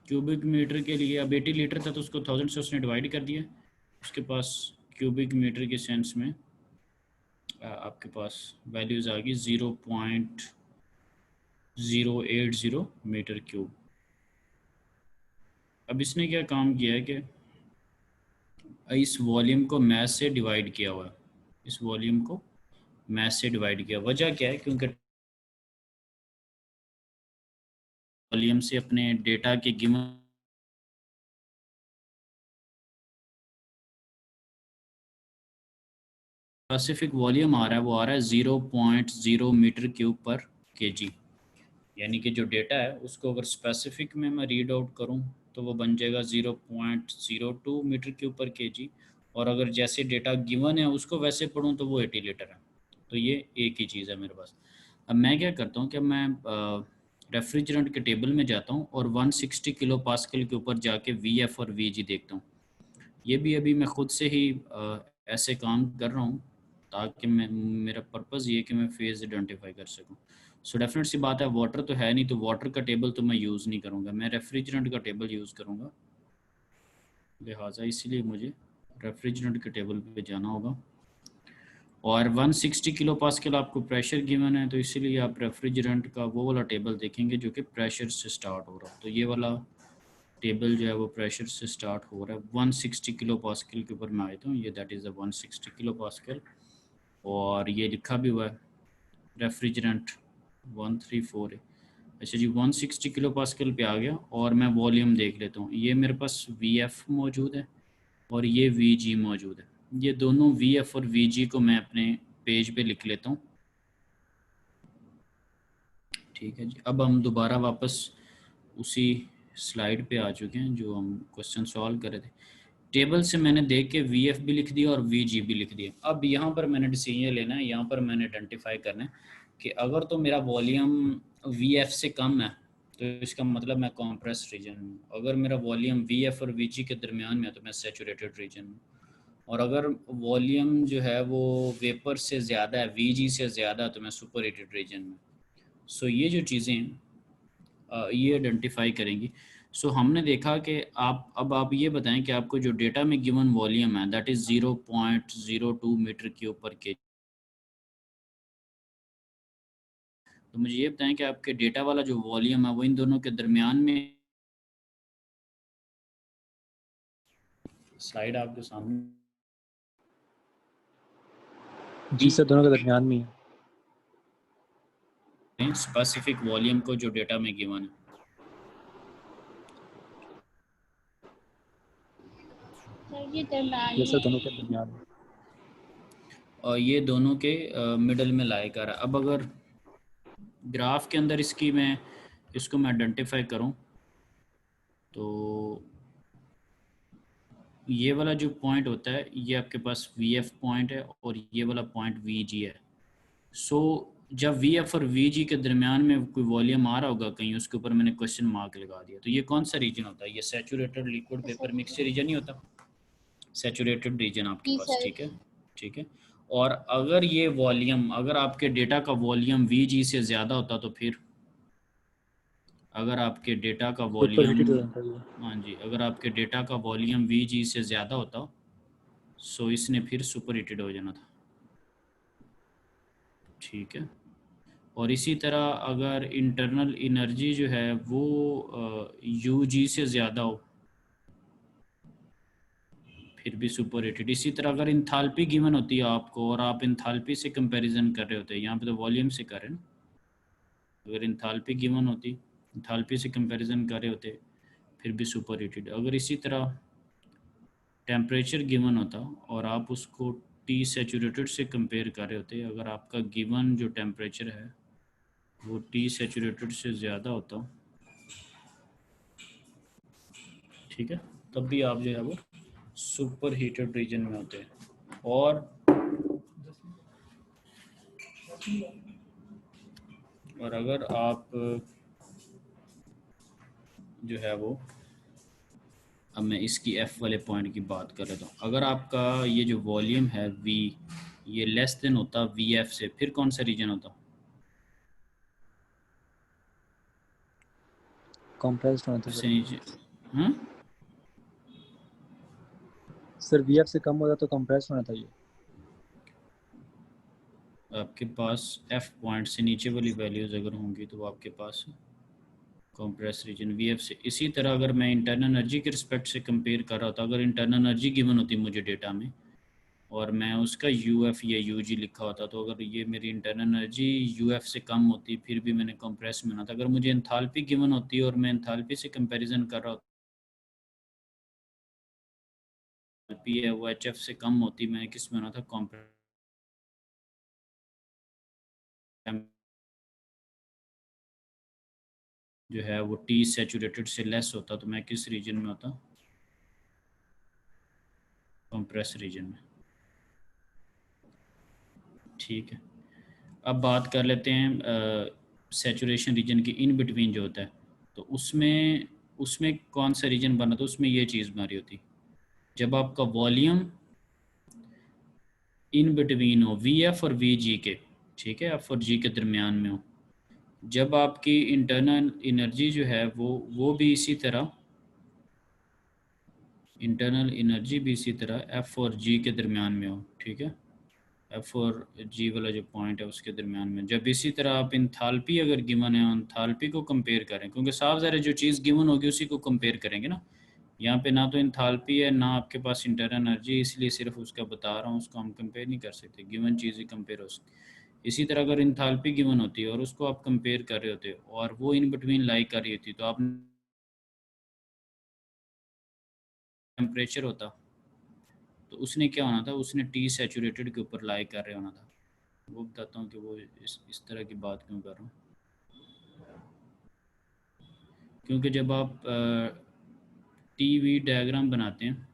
A: क्यूबिक मीटर के लिए अब 80 लीटर था तो उसको 1000 से उसने डिवाइड कर दिया, उसके पास क्यूबिक मीटर के सेंस में आपके पास वैल्यूज़ आ गई 0.080 मीटर क्यूब। अब इसने क्या काम किया है कि इस वॉल्यूम को मैस से डिवाइड किया हुआ है, इस वॉल्यूम को मैस से डिवाइड किया। वजह क्या है? क्योंकि वॉल्यूम से अपने डेटा के गिवन स्पेसिफिक वॉल्यूम आ रहा है, वो आ रहा है 0.0 मीटर क्यूब पर केजी। यानी कि जो डेटा है उसको अगर स्पेसिफिक में मैं रीड आउट करूं तो वो बन जाएगा 0.02 मीटर क्यूब पर केजी, और अगर जैसे डेटा गिवन है उसको वैसे पढूं तो वो 80 लीटर है। तो ये एक ही चीज़ है मेरे पास। अब मैं क्या करता हूँ कि मैं रेफ्रिजरेंट के टेबल में जाता हूँ और 160 किलो पास्कल के ऊपर जाके VF और VG देखता हूँ। ये भी अभी मैं खुद से ही ऐसे काम कर रहा हूँ ताकि मैं, मेरा पर्पज़ ये है कि मैं फेज़ आइडेंटिफाई कर सकूँ। सो डेफिनेट सी बात है, वाटर तो है नहीं, तो वाटर का टेबल तो मैं यूज़ नहीं करूँगा, मैं रेफ्रिजरेंट का टेबल यूज़ करूँगा। लिहाजा इसलिए मुझे रेफ्रिजरेंट के टेबल पे जाना होगा। और 160 किलो पास्कल आपको प्रेशर गिवन है, तो इसीलिए आप रेफ्रिजरेंट का वो वाला टेबल देखेंगे जो कि प्रेशर से स्टार्ट हो रहा है। तो ये वाला टेबल जो है वो प्रेशर से स्टार्ट हो रहा है 160 किलो पास्कल के ऊपर मैं आया हूँ, ये दैट इज़ 160 किलो पास्कल। और ये लिखा भी हुआ है रेफ्रिजरेंट 134 है। अच्छा जी, 160 किलो पास्कल पे आ गया और मैं वॉल्यूम देख लेता हूँ। ये मेरे पास VF मौजूद है और ये VG मौजूद है। ये दोनों VF और VG को मैं अपने पेज पे लिख लेता हूँ। ठीक है जी, अब हम दोबारा वापस उसी स्लाइड पे आ चुके हैं जो हम क्वेश्चन सॉल्व कर रहे थे। टेबल से मैंने देख के VF भी लिख दिया और VG भी लिख दिया। अब यहाँ पर मैंने डिसीजन लेना है, यहाँ पर मैंने आइडेंटिफाई करना है कि अगर तो मेरा वॉल्यूम VF से कम है तो इसका मतलब मैं कॉम्प्रेस रीजन में हूँ। अगर मेरा वॉल्यूम VF और VG के दरमियान में है तो मैं सैचुरेटेड रीजन में हूँ। और अगर वॉल्यूम जो है वो वेपर से ज़्यादा है, VG से ज़्यादा, तो मैं सुपर हीटेड रीजन में। सो ये जो चीज़ें हैं ये आइडेंटिफाई करेंगी। सो हमने देखा कि आप ये बताएं कि आपको जो डेटा में गिवन वॉल्यूम है दैट इज़ 0.02 मीटर क्यूब पर के। तो मुझे ये बताएं कि आपके डेटा वाला जो वॉल्यूम है वो इन दोनों के दरमियान में, स्लाइड आपके सामने,
B: जी सर, दोनों के दरमियान में है।
A: स्पेसिफिक वॉल्यूम को जो डेटा में गिवन है।
D: सर ये दरम्यान
B: ये सर दोनों
D: में
B: के दरमियान में।
A: और ये दोनों के मिडल में लाई कर रहा है। अब अगर ग्राफ के अंदर इसकी मैं इसको मैं आइडेंटिफाई करूं तो ये वाला जो पॉइंट होता है ये आपके पास VF पॉइंट है और ये वाला पॉइंट VG है। सो जब VF और VG के दरमियान में कोई वॉल्यूम आ रहा होगा कहीं, उसके ऊपर मैंने क्वेश्चन मार्क लगा दिया, तो ये कौन सा रीजन होता है? ये saturated liquid vapour mixture region ही होता, सैचुरेटेड रीजन आपके
D: जी
A: पास।
D: सर।
A: ठीक है, ठीक है। और अगर ये वॉल्यूम, अगर आपके डेटा का वॉल्यूम VG से ज़्यादा होता तो फिर, अगर आपके डेटा का
B: सुपर
A: वॉल्यूम,
B: हीटेड हो जाता है ये।
A: हाँ जी, अगर आपके डेटा का वॉल्यूम VG से ज़्यादा होता सो इसने फिर सुपर हीटेड हो जाना था। ठीक है। और इसी तरह अगर इंटरनल एनर्जी जो है वो UG से ज़्यादा हो फिर भी सुपर हीटेड। इसी तरह अगर इंथाल्पी गिवन होती है आपको और आप इंथाल्पी से कंपैरिजन कर रहे होते हैं, यहाँ पे तो वॉल्यूम से कर रहे हैं ना, अगर इंथाल्पी गिवन होती, इंथाल्पी से कंपैरिजन कर रहे होते फिर भी सुपर हीटेड। अगर इसी तरह टेम्परेचर गिवन होता और आप उसको T सैचुरेटेड से कंपेयर कर रहे होते, अगर आपका गिवन जो टेम्परेचर है वो T सैचुरेटेड से ज़्यादा होता, ठीक है, तब भी आप जो है वो सुपर हीटेड रीजन में होते हैं। और अगर आप जो है वो, अब मैं इसकी F वाले पॉइंट की बात कर रहा हूँ, अगर आपका ये जो वॉल्यूम है V ये लेस देन होता VF से, फिर कौन सा रीजन होता?
B: कॉम्प्रेस्ड होना था
A: से
B: सर।
A: नीचे, हाँ,
B: सर VF से कम होता तो कॉम्प्रेस्ड होना था ये।
A: आपके पास F पॉइंट से नीचे वाली वैल्यूज़ अगर होंगी तो आपके पास कंप्रेस रीजन VF से। इसी तरह अगर मैं इंटरनल एनर्जी के रिस्पेक्ट से कंपेयर कर रहा था, अगर इंटरनल एनर्जी गिवन होती मुझे डेटा में और मैं उसका UF या UG लिखा होता, तो अगर ये मेरी इंटरनल एनर्जी UF से कम होती फिर भी मैंने कंप्रेस में होना था। अगर मुझे एंथैल्पी गिवन होती और मैं एंथैल्पी से कंपैरिजन कर रहा होता, पी है वो HF से कम होती, मैं किस में होना था, कंप्रेस। जो है वो T सैचुरेटेड से लेस होता तो मैं किस रीजन में होता, कंप्रेस रीजन में। ठीक है, अब बात कर लेते हैं सैचुरेशन रीजन की इन बिटवीन जो होता है, तो उसमें उसमें कौन सा रीजन बना, तो उसमें ये चीज़ बना रही होती जब आपका वॉल्यूम इन बिटवीन हो VF और VG के, ठीक है, F और G के दरमियान में हो। जब आपकी इंटरनल एनर्जी जो है वो भी इसी तरह, इंटरनल एनर्जी भी इसी तरह F और G के दरमियान में हो, ठीक है, F और G वाला जो पॉइंट है उसके दरमियान में। जब इसी तरह आप इंथैल्पी अगर गिवन है, इंथैल्पी को कंपेयर करें, क्योंकि साफ ज़ाहिर है जो चीज़ गिवन होगी उसी को कंपेयर करेंगे ना। यहाँ पे ना तो इंथैल्पी है ना आपके पास इंटरनल एनर्जी, इसलिए सिर्फ उसका बता रहा हूँ, उसको हम कंपेयर नहीं कर सकते, गिवन चीज़ ही कंपेयर हो सकती। इसी तरह अगर इंथैल्पी गिवन होती है और उसको आप कंपेयर कर रहे होते और वो इन बिटवीन लाई कर रही होती, तो आप टेम्परेचर होता, तो उसने क्या होना था, उसने T सैचुरेटेड के ऊपर लाई कर रहे होना था। वो बताता हूँ कि वो इस तरह की बात क्यों कर रहा हूँ, क्योंकि जब आप TV डायग्राम बनाते हैं,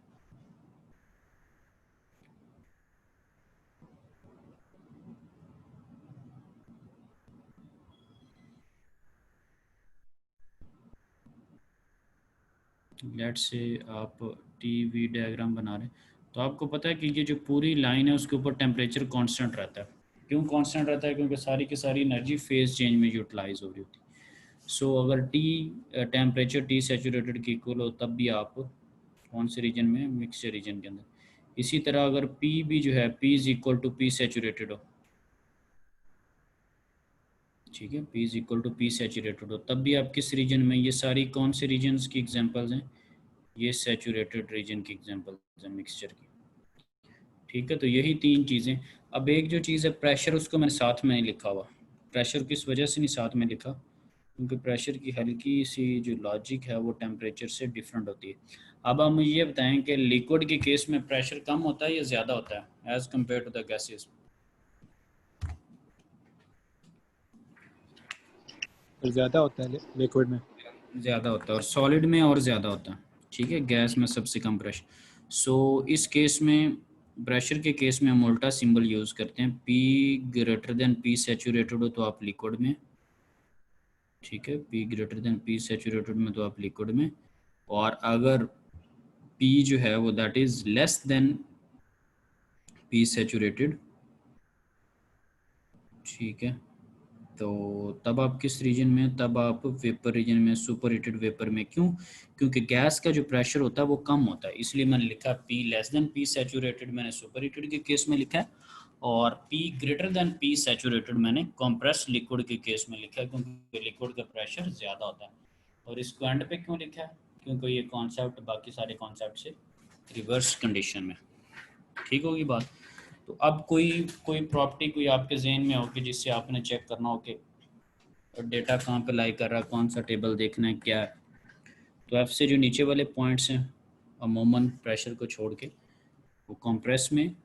A: लेट से आप TV डायग्राम बना रहे हैं, तो आपको पता है कि ये जो पूरी लाइन है उसके ऊपर टेम्परेचर कांस्टेंट रहता है। क्यों कांस्टेंट रहता है? क्योंकि सारी की सारी एनर्जी फेज चेंज में यूटिलाइज हो रही होती है। सो अगर टेम्परेचर T सैचुरेटेड के इक्वल हो तब भी आप कौन से रीजन में, मिक्सचर रीजन के अंदर। इसी तरह अगर P भी जो है P is equal to P saturated हो, ठीक है, P is equal to P saturated हो, तब भी आप किस रीजन में, ये सारी कौन से रीजन्स की एग्जांपल्स हैं, ये सैचुरेटेड रीजन की एग्जांपल्स हैं मिक्सचर की। ठीक है, तो यही तीन चीज़ें। अब एक जो चीज़ है प्रेशर, उसको मैंने साथ में नहीं लिखा हुआ। प्रेशर किस वजह से नहीं साथ में लिखा, क्योंकि प्रेशर की हल्की सी जो लॉजिक है वो टेम्परेचर से डिफरेंट होती है। अब आप मुझे ये बताएं कि लिक्विड के केस में प्रेशर कम होता है या ज़्यादा होता है as compared to the gases?
B: ज़्यादा होता है लिक्विड में।
A: ज़्यादा होता है, और सॉलिड में और ज़्यादा होता है, ठीक है, गैस में सबसे कम प्रेशर। सो इस केस में, प्रेशर के केस में हम उल्टा सिंबल यूज़ करते हैं, P greater than P saturated हो तो आप लिक्विड में, ठीक है, P greater than P saturated में तो आप लिक्विड में, और अगर P जो है वो that is less than P saturated, ठीक है, तो तब आप किस रीजन में, तब आप वेपर रीजन में, सुपर हीटेड वेपर में। क्यों? क्योंकि गैस का जो प्रेशर होता है वो कम होता है, इसलिए मैंने लिखा P less than P saturated, मैंने सुपर हीटेड के केस में लिखा है, और P greater than P saturated मैंने कंप्रेस्ड लिक्विड के केस में लिखा है, क्योंकि लिक्विड का प्रेशर ज़्यादा होता है। और इसको एंड पे क्यों लिखा है? क्योंकि ये कॉन्सेप्ट बाकी सारे कॉन्सेप्ट से रिवर्स कंडीशन में, ठीक होगी बात। तो अब कोई कोई प्रॉपर्टी कोई आपके जहन में हो कि जिससे आपने चेक करना हो कि डेटा कहाँ पे लाई कर रहा है, कौन सा टेबल देखना है, क्या है, तो F से जो नीचे वाले पॉइंट्स हैं अमूमन प्रेशर को छोड़ के, वो कंप्रेस में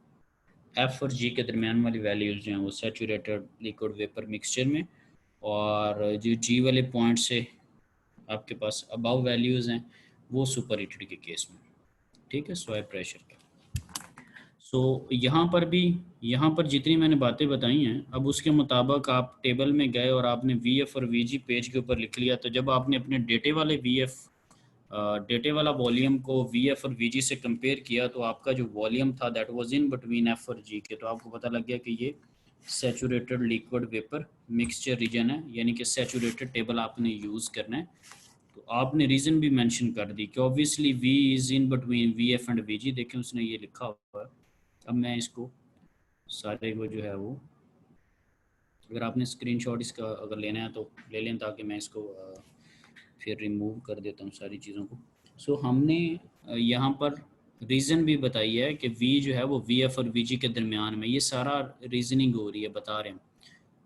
A: F और G के दरमियान वाली वैल्यूज जो हैं वो सैचुरेटेड लिक्विड वेपर मिक्सचर में, और जो G वाले पॉइंट से आपके पास अबव वैल्यूज़ हैं वो सुपर हीटेड के केस में, ठीक है, सोए प्रेशर का। सो यहाँ पर जितनी मैंने बातें बताई हैं, अब उसके मुताबिक आप टेबल में गए और आपने VF और VG पेज के ऊपर लिख लिया, तो जब आपने अपने डेटे वाले डेटे वाला वॉल्यूम को VF और VG से कंपेयर किया, तो आपका जो वॉल्यूम था that was in between F और G के, तो आपको पता लग गया कि ये saturated liquid vapour mixture region है, यानी कि सैचुरेटेड टेबल आपने यूज़ करना है। तो आपने रीज़न भी मेंशन कर दी कि obviously V is in between VF and VG, देखें उसने ये लिखा हुआ है। अब मैं इसको सारे को जो है वो अगर आपने स्क्रीनशॉट इसका अगर लेना है तो ले लें, ताकि मैं इसको फिर रिमूव कर देता हूँ सारी चीज़ों को। सो हमने यहाँ पर रीज़न भी बताई है कि वी जो है वो वी एफ और वी जी के दरमियान में, ये सारा रीजनिंग हो रही है, बता रहे हैं।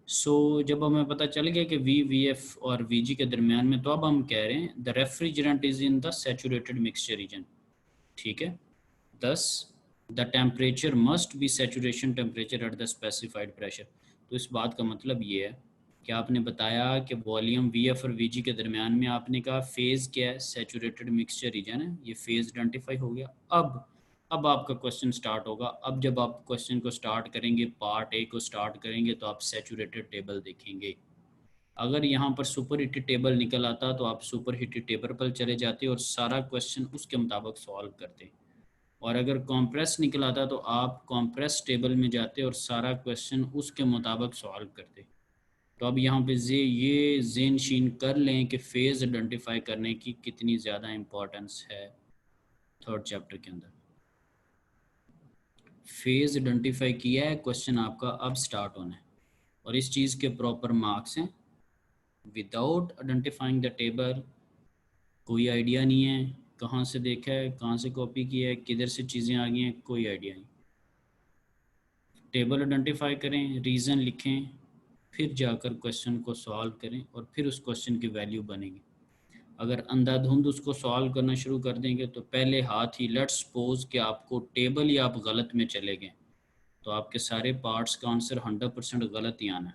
A: सो जब हमें पता चल गया कि वी एफ और वी जी के दरमियान में, तो अब हम कह रहे हैं the refrigerant is in the saturated mixture region, ठीक है। Thus the temperature must be saturation temperature at the specified pressure. तो इस बात का मतलब ये है कि आपने बताया कि वॉल्यूम वी एफ और वी जी के दरमियान में, आपने कहा फेज़ क्या है, सैचुरेटेड मिक्सचर रीजन है, ये फेज़ आइडेंटिफाई हो गया। अब आपका क्वेश्चन स्टार्ट होगा। अब जब आप क्वेश्चन को स्टार्ट करेंगे, पार्ट ए को स्टार्ट करेंगे, तो आप सैचुरेटेड टेबल देखेंगे। अगर यहाँ पर सुपर हीटेड टेबल निकल आता तो आप सुपर हीटेड टेबल पर चले जाते और सारा क्वेश्चन उसके मुताबिक सॉल्व करते, और अगर कॉम्प्रेस निकल आता तो आप कॉम्प्रेस टेबल में जाते और सारा क्वेश्चन उसके मुताबिक सॉल्व करते। तो अब यहाँ पे ये ज़ेन शीन कर लें कि फ़ेज़ आइडेंटिफाई करने की कितनी ज़्यादा इम्पोर्टेंस है थर्ड चैप्टर के अंदर। फेज़ आइडेंटिफाई किया है, क्वेश्चन आपका अब स्टार्ट होना है, और इस चीज़ के प्रॉपर मार्क्स हैं। विदाउट आइडेंटिफाइंग द टेबल कोई आइडिया नहीं है, कहाँ से देखा है, कहाँ से कॉपी किया है, किधर से चीज़ें आ गई हैं, कोई आइडिया नहीं। टेबल आइडेंटिफाई करें, रीज़न लिखें, फिर जाकर क्वेश्चन को सॉल्व करें, और फिर उस क्वेश्चन की वैल्यू बनेगी। अगर अंधाधुंध उसको सॉल्व करना शुरू कर देंगे तो पहले हाथ ही, लेट्स सपोज कि आपको टेबल ही आप गलत में चले गए, तो आपके सारे पार्ट्स का आंसर 100% गलत ही आना है,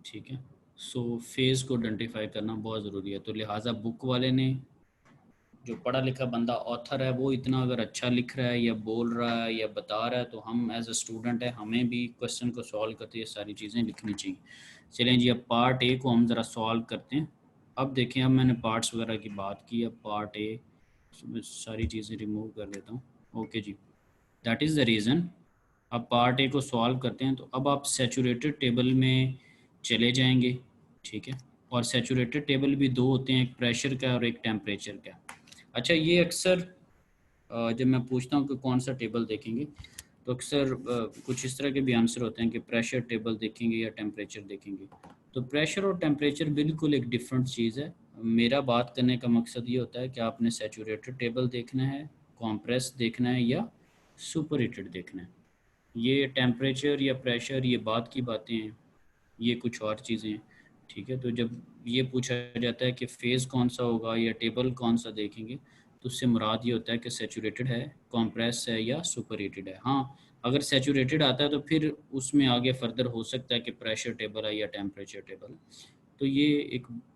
A: ठीक है। सो फेज़ को आइडेंटिफाई करना बहुत ज़रूरी है। तो लिहाजा बुक वाले ने, जो पढ़ा लिखा बंदा ऑथर है, वो इतना अगर अच्छा लिख रहा है या बोल रहा है या बता रहा है, तो हम एज अ स्टूडेंट है, हमें भी क्वेश्चन को सॉल्व करते ये सारी चीज़ें लिखनी चाहिए। चलें जी, अब पार्ट ए को हम ज़रा सॉल्व करते हैं। अब देखें, अब मैंने पार्ट्स वगैरह की बात की, अब पार्ट ए सारी चीज़ें रिमूव कर देता हूँ। ओके जी, दैट इज़ द रीज़न। अब पार्ट ए को सॉल्व करते हैं। तो अब आप सैचुरेटेड टेबल में चले जाएंगे, ठीक है। और सैचुरेटेड टेबल भी दो होते हैं, एक प्रेशर का और एक टेम्परेचर का। अच्छा, ये अक्सर जब मैं पूछता हूँ कि कौन सा टेबल देखेंगे, तो अक्सर कुछ इस तरह के भी आंसर होते हैं कि प्रेशर टेबल देखेंगे या टेम्परेचर देखेंगे। तो प्रेशर और टेम्परेचर बिल्कुल एक डिफरेंट चीज़ है। मेरा बात करने का मकसद ये होता है कि आपने सैचुरेटेड टेबल देखना है, कॉम्प्रेस देखना है, या सुपर हीटेड देखना है। ये टेम्परेचर या प्रेशर, ये बात की बातें हैं, ये कुछ और चीज़ें हैं, ठीक है। तो जब ये पूछा जाता है कि फेज़ कौन सा होगा या टेबल कौन सा देखेंगे, तो उससे मुराद ये होता है कि सैचुरेटेड है, कॉम्प्रेस है, या सुपर हीटेड है। हाँ, अगर सैचुरेटेड आता है तो फिर उसमें आगे फर्दर हो सकता है कि प्रेशर टेबल है या टेम्परेचर टेबल है। तो ये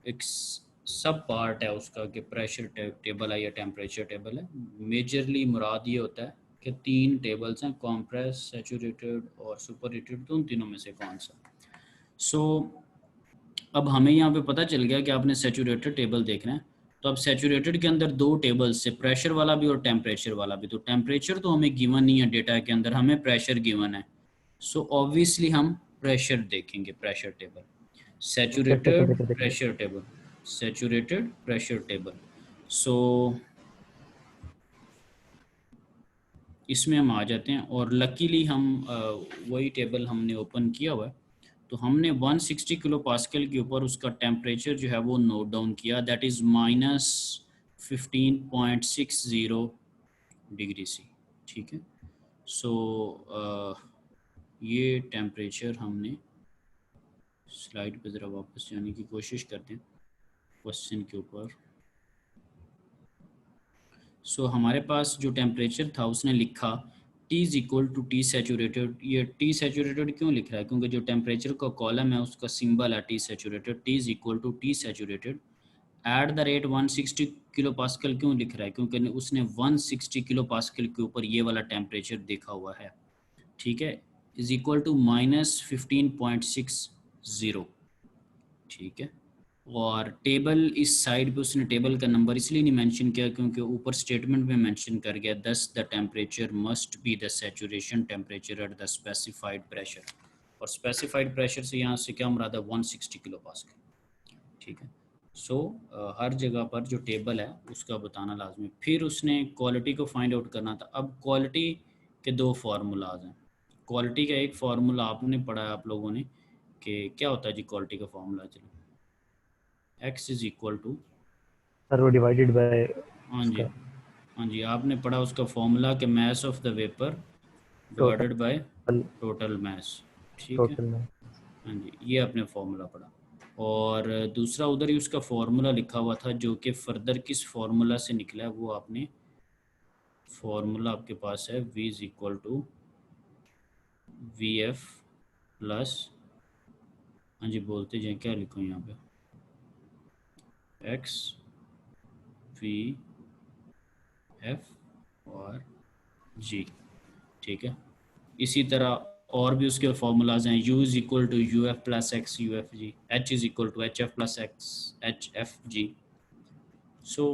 A: एक सब पार्ट है उसका कि प्रेशर टेबल है या टेम्परेचर टेबल है। मेजरली मुराद ये होता है कि तीन टेबल्स हैं, कॉम्प्रेस, सैचुरेटेड और सुपर हीटेड, तो उन तीनों में से कौन सा। सो अब हमें यहाँ पे पता चल गया कि आपने सैचुरेटेड टेबल देखना है। तो अब सैचुरेटेड के अंदर दो टेबल्स से, प्रेशर वाला भी और टेम्परेचर वाला भी। तो टेम्परेचर तो हमें गिवन नहीं है डेटा के अंदर, हमें प्रेशर गिवन है। सो ऑब्वियसली हम प्रेशर देखेंगे, pressure table, saturated pressure table, saturated pressure table. So इसमें हम आ जाते हैं, और लकीली हम वही टेबल हमने ओपन किया हुआ है। तो हमने 160 किलो पास्कल के ऊपर उसका टेम्परेचर जो है वो नोट डाउन किया, दैट इज़ -15.60 डिग्री सी, ठीक है। सो ये टेम्परेचर हमने, स्लाइड पे ज़रा वापस जाने की कोशिश करते हैं क्वेश्चन के ऊपर। सो हमारे पास जो टेम्परेचर था उसने लिखा T is equal to t saturated. ये टी सैचुरेटेड क्यों लिख रहा है? क्योंकि जो टेम्परेचर का कॉलम है उसका सिंबल है t saturated. T is equal to t saturated at the rate 160 kilo pascal क्यों लिख रहा है? क्योंकि उसने 160 किलो पास्कल के ऊपर ये वाला टेम्परेचर देखा हुआ है, ठीक है। इज़ इक्वल टू -15.60, ठीक है। और टेबल इस साइड पे उसने टेबल का नंबर इसलिए नहीं मेंशन किया क्योंकि ऊपर स्टेटमेंट में मेंशन कर गया, दस the temperature must be the saturation temperature at the specified pressure. और स्पेसिफाइड प्रेशर से यहाँ से क्या मुराद है? 160 किलो पास्कल, ठीक है। सो हर जगह पर जो टेबल है उसका बताना लाजमी। फिर उसने क्वालिटी को फाइंड आउट करना था। अब क्वालिटी के दो फार्मूलाज हैं। क्वालिटी का एक फार्मूला आपने पढ़ा है आप लोगों ने कि क्या होता है जी क्वालिटी का फार्मूला? चलो, x is equal to,
C: sir वो डिवाइडेड बाय
A: हाँ जी,
C: उसका
A: हाँ जी, आपने पढ़ा उसका फॉर्मूला कि मास of the vapour divided by
C: total
A: total mass. ठीक है,
C: टोटल में।
A: हाँ जी, ये आपने फॉर्मूला पढ़ा। और दूसरा उधर ही उसका फॉर्मूला लिखा हुआ था जो कि फर्दर किस फॉर्मूला से निकला है वो आपने, फॉर्मूला आपके पास है v is equal to V F plus, हाँ जी बोलते जाए, क्या लिखूँ यहाँ पे, एक्स वी एफ और जी। ठीक है, इसी तरह और भी उसके फॉर्मूलाज हैं, u is equal to U F plus x U F G, h is equal to H F plus x H F G. So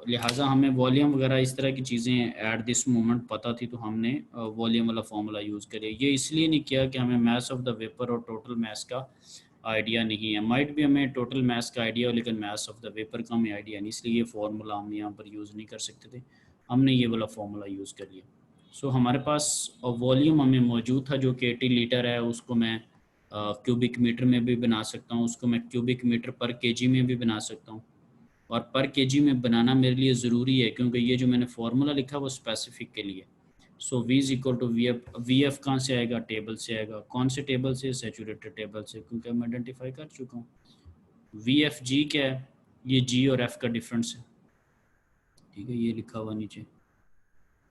A: लिहाजा हमें वॉल्यूम वगैरह इस तरह की चीज़ें एट दिस मोमेंट पता थी, तो हमने वॉल्यूम वाला फार्मूला यूज़ करिए। ये इसलिए नहीं किया कि हमें मास ऑफ द वेपर और टोटल मास का आइडिया नहीं है, माइट भी हमें टोटल मास का आइडिया हो लेकिन मास ऑफ द वेपर का हमें आइडिया नहीं, इसलिए ये फार्मूला हम यहाँ पर यूज़ नहीं कर सकते थे, हमने ये वाला फार्मूला यूज़ कर लिया। सो हमारे पास वॉल्यूम हमें मौजूद था जो कि 80 लीटर है, उसको मैं क्यूबिक मीटर में भी बना सकता हूँ, उसको मैं क्यूबिक मीटर पर केजी में भी बना सकता हूँ, और पर केजी में बनाना मेरे लिए ज़रूरी है क्योंकि ये जो मैंने फार्मूला लिखा वो स्पेसिफिक के लिए। So v is equal to we f कहाँ से आएगा? टेबल से आएगा। कौन से टेबल से? सैचुरेटेड टेबल से, क्योंकि मैं आइडेंटिफाई कर चुका हूँ। वी एफ जी क्या है? ये जी और एफ का डिफरेंस है, ठीक है, ये लिखा हुआ नीचे।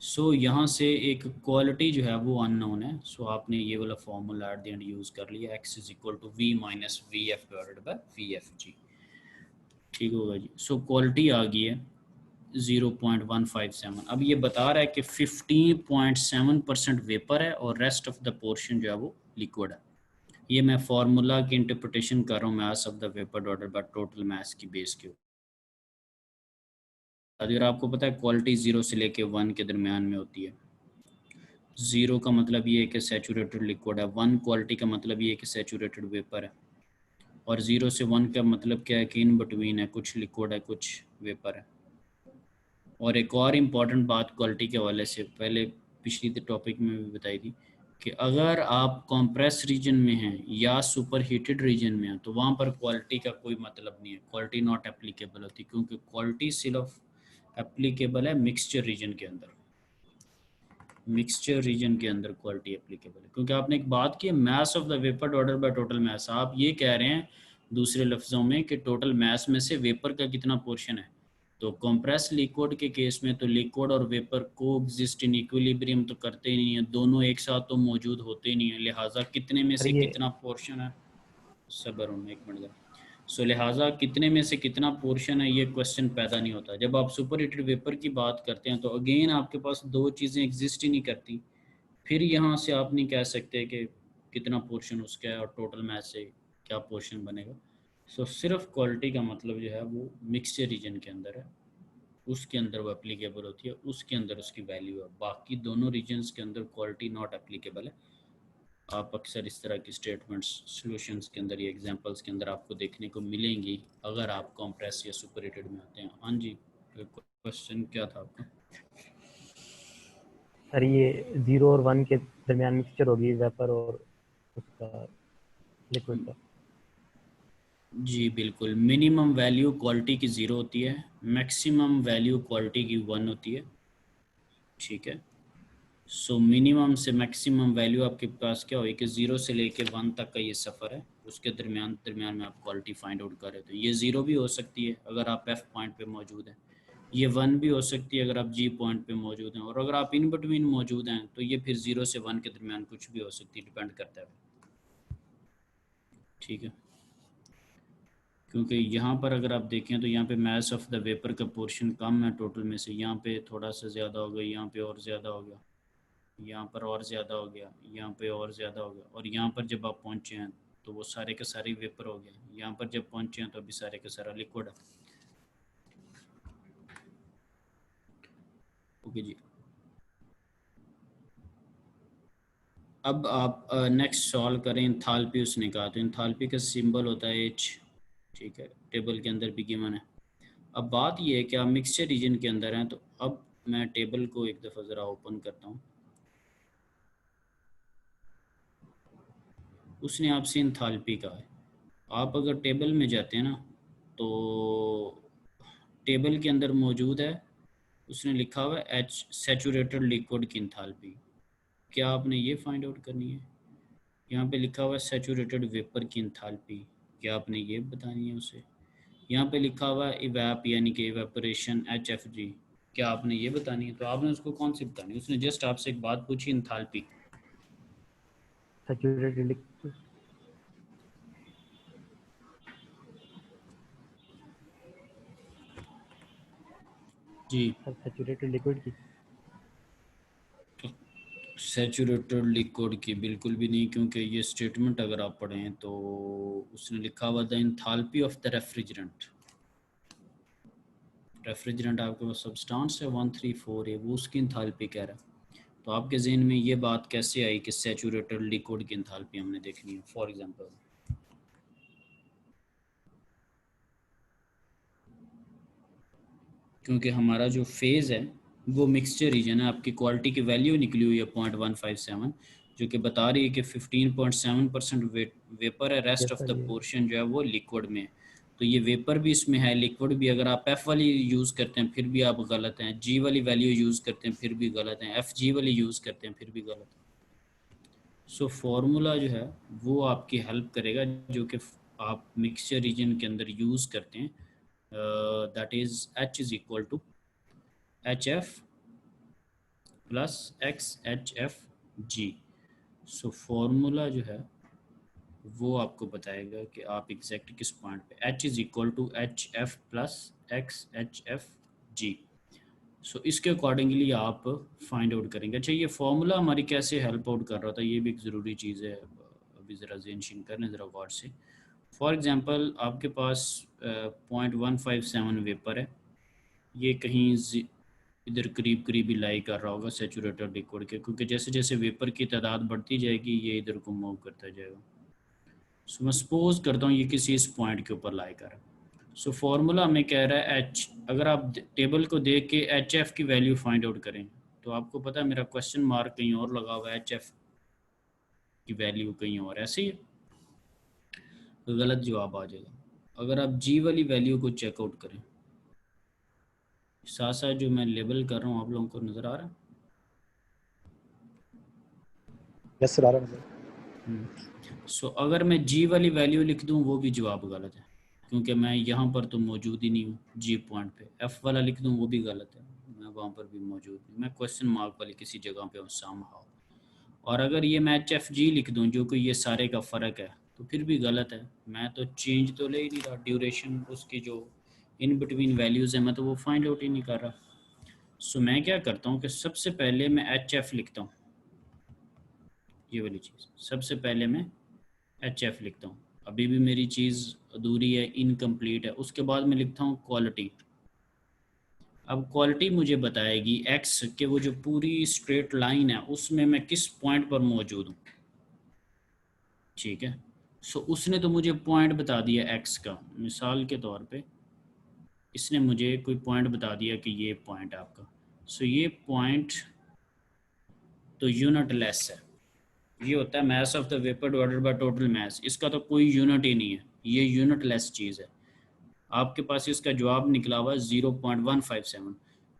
A: सो यहाँ से एक क्वालिटी जो है वो अननोन है, सो आपने ये वाला formula at the end use कर लिया, x is equal to v minus v f divided by v F g. ठीक होगा जी। सो क्वालिटी आ गई है 0.157। अब ये बता रहा है कि 15.7% वेपर है और रेस्ट ऑफ द पोर्शन जो है वो लिक्विड है। ये मैं फार्मूला की इंटरप्रिटेशन कर रहा हूँ मास of the vapour divided by total mass की बेस के ऊपर। अगर आपको पता है क्वालिटी 0 से लेके 1 के दरमियान में होती है। 0 का मतलब ये है कि सैचुरेटेड लिक्विड है, 1 क्वालिटी का मतलब ये है कि सैचुरेटेड वेपर है, और 0 से 1 का मतलब क्या है कि इन बिटवीन है, कुछ लिक्विड है कुछ वेपर है। और एक और इम्पॉर्टेंट बात क्वालिटी के हवाले से पहले पिछली टॉपिक में भी बताई थी कि अगर आप कॉम्प्रेस रीजन में हैं या सुपर हीटेड रीजन में हैं तो वहाँ पर क्वालिटी का कोई मतलब नहीं है, क्वालिटी नॉट एप्लीकेबल होती, क्योंकि क्वालिटी सिर्फ एप्लीकेबल है मिक्सचर रीजन के अंदर। मिक्सचर रीजन के अंदर क्वालिटी एप्लीकेबल है, क्योंकि आपने एक बात की मास of the vapour divided by total mass. आप ये कह रहे हैं दूसरे लफ्ज़ों में कि टोटल मास में से वेपर का कितना पोर्शन है। तो कंप्रेस लिक्विड के केस में तो लिक्विड और वेपर को एग्जिस्ट इन इक्विलिब्रियम तो करते ही नहीं है, दोनों एक साथ तो मौजूद होते ही नहीं है, लिहाजा कितने में
C: सर
A: से
C: ये
A: कितना पोर्शन है, सबर होना एक मिनट। सो लिहाजा कितने में से कितना पोर्शन है ये क्वेश्चन पैदा नहीं होता। जब आप सुपर हीटेड वेपर की बात करते हैं तो अगेन आपके पास दो चीज़ें एग्जिस्ट ही नहीं करती, फिर यहाँ से आप नहीं कह सकते कि कितना पोर्शन उसका है और टोटल मैच से क्या पोर्शन बनेगा। सो सिर्फ क्वालिटी का मतलब जो है वो मिक्सचर रीजन के अंदर है, उसके अंदर वो एप्लीकेबल होती है, उसके अंदर उसकी वैल्यू है, बाकी दोनों रीजन्स के अंदर क्वालिटी नॉट एप्लीकेबल है। आप अक्सर इस तरह की स्टेटमेंट्स सॉल्यूशंस के अंदर या एग्जांपल्स के अंदर आपको देखने को मिलेंगी अगर आप कॉम्प्रेस या सुपरहीटेड में आते हैं। हाँ जी, क्वेश्चन क्या था आपका?
C: सर ये 0 और 1 के दरमियान मिक्सचर होगी वेपर और उसका लिक्विड का।
A: जी बिल्कुल, मिनिमम वैल्यू क्वालिटी की 0 होती है, मैक्सिमम वैल्यू क्वालिटी की 1 होती है। ठीक है, सो मिनिमम से मैक्सिमम वैल्यू आपके पास क्या होगी कि 0 से लेके 1 तक का ये सफ़र है, उसके दरमियान में आप क्वालिटी फाइंड आउट करें। तो ये 0 भी हो सकती है अगर आप एफ पॉइंट पे मौजूद हैं, ये 1 भी हो सकती है अगर आप जी पॉइंट पे मौजूद हैं, और अगर आप इन बिटवीन मौजूद हैं तो ये फिर 0 से 1 के दरमियान कुछ भी हो सकती है, डिपेंड करता है। ठीक है, क्योंकि यहाँ पर अगर आप देखें तो यहाँ पे मास ऑफ द वेपर का पोर्शन कम है टोटल में से, यहाँ पे थोड़ा सा ज़्यादा हो गया, यहाँ पे और ज़्यादा हो गया, यहाँ पर और ज़्यादा हो गया, यहाँ पे और ज़्यादा हो गया, और यहाँ पर जब आप पहुँचे हैं तो वो सारे के सारे वेपर हो गए, यहाँ पर जब पहुँचे हैं तो अभी सारे का सारा लिक्विड है। ओके जी, अब आप नेक्स्ट सॉल्व करें इंथाल्पी। उसने कहा तो इंथाल्पी का सिंबल होता है एच, ठीक है, टेबल के अंदर भी गिवन है। अब बात ये है कि आप मिक्सचर रीजन के अंदर हैं, तो अब मैं टेबल को एक दफ़ा ज़रा ओपन करता हूँ। उसने आपसे इंथाल्पी कहा है। आप अगर टेबल में जाते हैं ना, तो टेबल के अंदर मौजूद है, उसने लिखा हुआ है एच सैचुरेटेड लिक्विड की इंथाल्पी। क्या आपने ये फाइंड आउट करनी है? यहाँ पे लिखा हुआ है सैचुरेटेड वेपर की इंथाल्पी, क्या आपने ये बतानी है उसे? यहाँ पे लिखा हुआ है इवैप यानी कि इवेपोरेशन HFG, क्या आपने ये बतानी है? तो आपने उसको कौन सी बतानी है? उसने जस्ट आपसे एक बात पूछी, इंथाल्पी।
C: सैचुरेटेड लिक्विड,
A: जी,
C: सैचुरेटेड लिक्विड की।
A: सैचुरेटेड लिक्विड की बिल्कुल भी नहीं, क्योंकि ये स्टेटमेंट अगर आप पढ़ें तो उसने लिखा हुआ the enthalpy of the refrigerant. Refrigerant आपके पास सब्सटेंस है 134A, वो उसकी इंथाल्पी कह रहा है। तो आपके जहन में ये बात कैसे आई कि सैचुरेटेड लिक्विड की इंथाल्पी हमने देखनी है? फॉर एग्जांपल, क्योंकि हमारा जो फेज़ है वो मिक्सचर रीजन है, आपकी क्वालिटी की वैल्यू निकली हुई है 0.157, जो कि बता रही है कि 15.7% वेपर है, रेस्ट ऑफ
C: वेपर
A: द
C: ये
A: पोर्शन जो है वो लिक्विड में है। तो ये वेपर भी इसमें है, लिक्विड भी। अगर आप एफ वाली यूज़ करते हैं फिर भी आप गलत हैं, जी वाली वैल्यू यूज़ करते हैं फिर भी गलत हैं, एफ जी वाली यूज़ करते हैं फिर भी गलत है। सो फार्मूला जो है वो आपकी हेल्प करेगा, जो कि आप मिक्सचर रीजन के अंदर यूज़ करते हैं, that is h is equal to H F plus x H F G. So formula जो है वो आपको बताएगा कि आप एग्जैक्ट किस पॉइंट पे, H is equal to H F plus x H F G. So इसके अकॉर्डिंगली आप फाइंड आउट करेंगे। अच्छा, ये फॉर्मूला हमारी कैसे हेल्प आउट कर रहा था, ये भी एक ज़रूरी चीज़ है, अभी ज़रा ज़हन करने ज़रा गौर से। फॉर एग्ज़ाम्पल आपके पास 0.157 वेपर है, ये कहीं इधर करीब करीब ही लाई कर रहा होगा सैचुरेटेड लिक्विड के, क्योंकि जैसे जैसे वेपर की तादाद बढ़ती जाएगी ये इधर को मूव करता जाएगा। सो मैं सपोज करता हूँ ये किसी इस पॉइंट के ऊपर लाई कर रहा है। सो फार्मूला हमें कह रहा है एच, अगर आप टेबल को देख के एच एफ की वैल्यू फाइंड आउट करें, तो आपको पता है मेरा क्वेश्चन मार्क कहीं और लगा हुआ है, एच एफ की वैल्यू कहीं और, ऐसे ही तो गलत जवाब आ जाएगा। अगर आप जी वाली वैल्यू को चेकआउट करें, साथ साथ जो मैं लेबल कर रहा हूँ आप लोगों को नज़र आ रहा है?
B: यस सर, आ रहा है।
A: सो अगर मैं जी वाली वैल्यू लिख दूँ वो भी जवाब गलत है, क्योंकि मैं यहाँ पर तो मौजूद ही नहीं हूँ जी पॉइंट पे। एफ़ वाला लिख दूँ वो भी गलत है, मैं वहाँ पर भी मौजूद नहीं, मैं क्वेश्चन मार्क वाली किसी जगह पे हूँ समहाउ। और अगर ये मैं एच एफ जी लिख दूँ जो कि ये सारे का फ़र्क है, तो फिर भी गलत है। मैं तो चेंज तो ले ही नहीं रहा, ड्यूरेशन उसकी जो इन बिटवीन वैल्यूज़ है मैं तो वो फाइंड आउट ही नहीं कर रहा। सो मैं क्या करता हूँ कि सबसे पहले मैं एच एफ लिखता हूँ, ये वाली चीज़ सबसे पहले मैं एच एफ लिखता हूँ, अभी भी मेरी चीज़ अधूरी है, इनकम्प्लीट है। उसके बाद मैं लिखता हूँ क्वालिटी। अब क्वालिटी मुझे बताएगी एक्स के वो जो पूरी स्ट्रेट लाइन है उसमें मैं किस पॉइंट पर मौजूद हूँ, ठीक है। सो उसने तो मुझे पॉइंट बता दिया एक्स का, मिसाल के तौर पे इसने मुझे कोई पॉइंट बता दिया कि ये पॉइंट है आपका। सो ये पॉइंट तो यूनिट लेस है, ये होता है मास of the vapour divided by total mass, इसका तो कोई यूनिट ही नहीं है, ये यूनिट लेस चीज़ है। आपके पास इसका जवाब निकला हुआ है 0.157।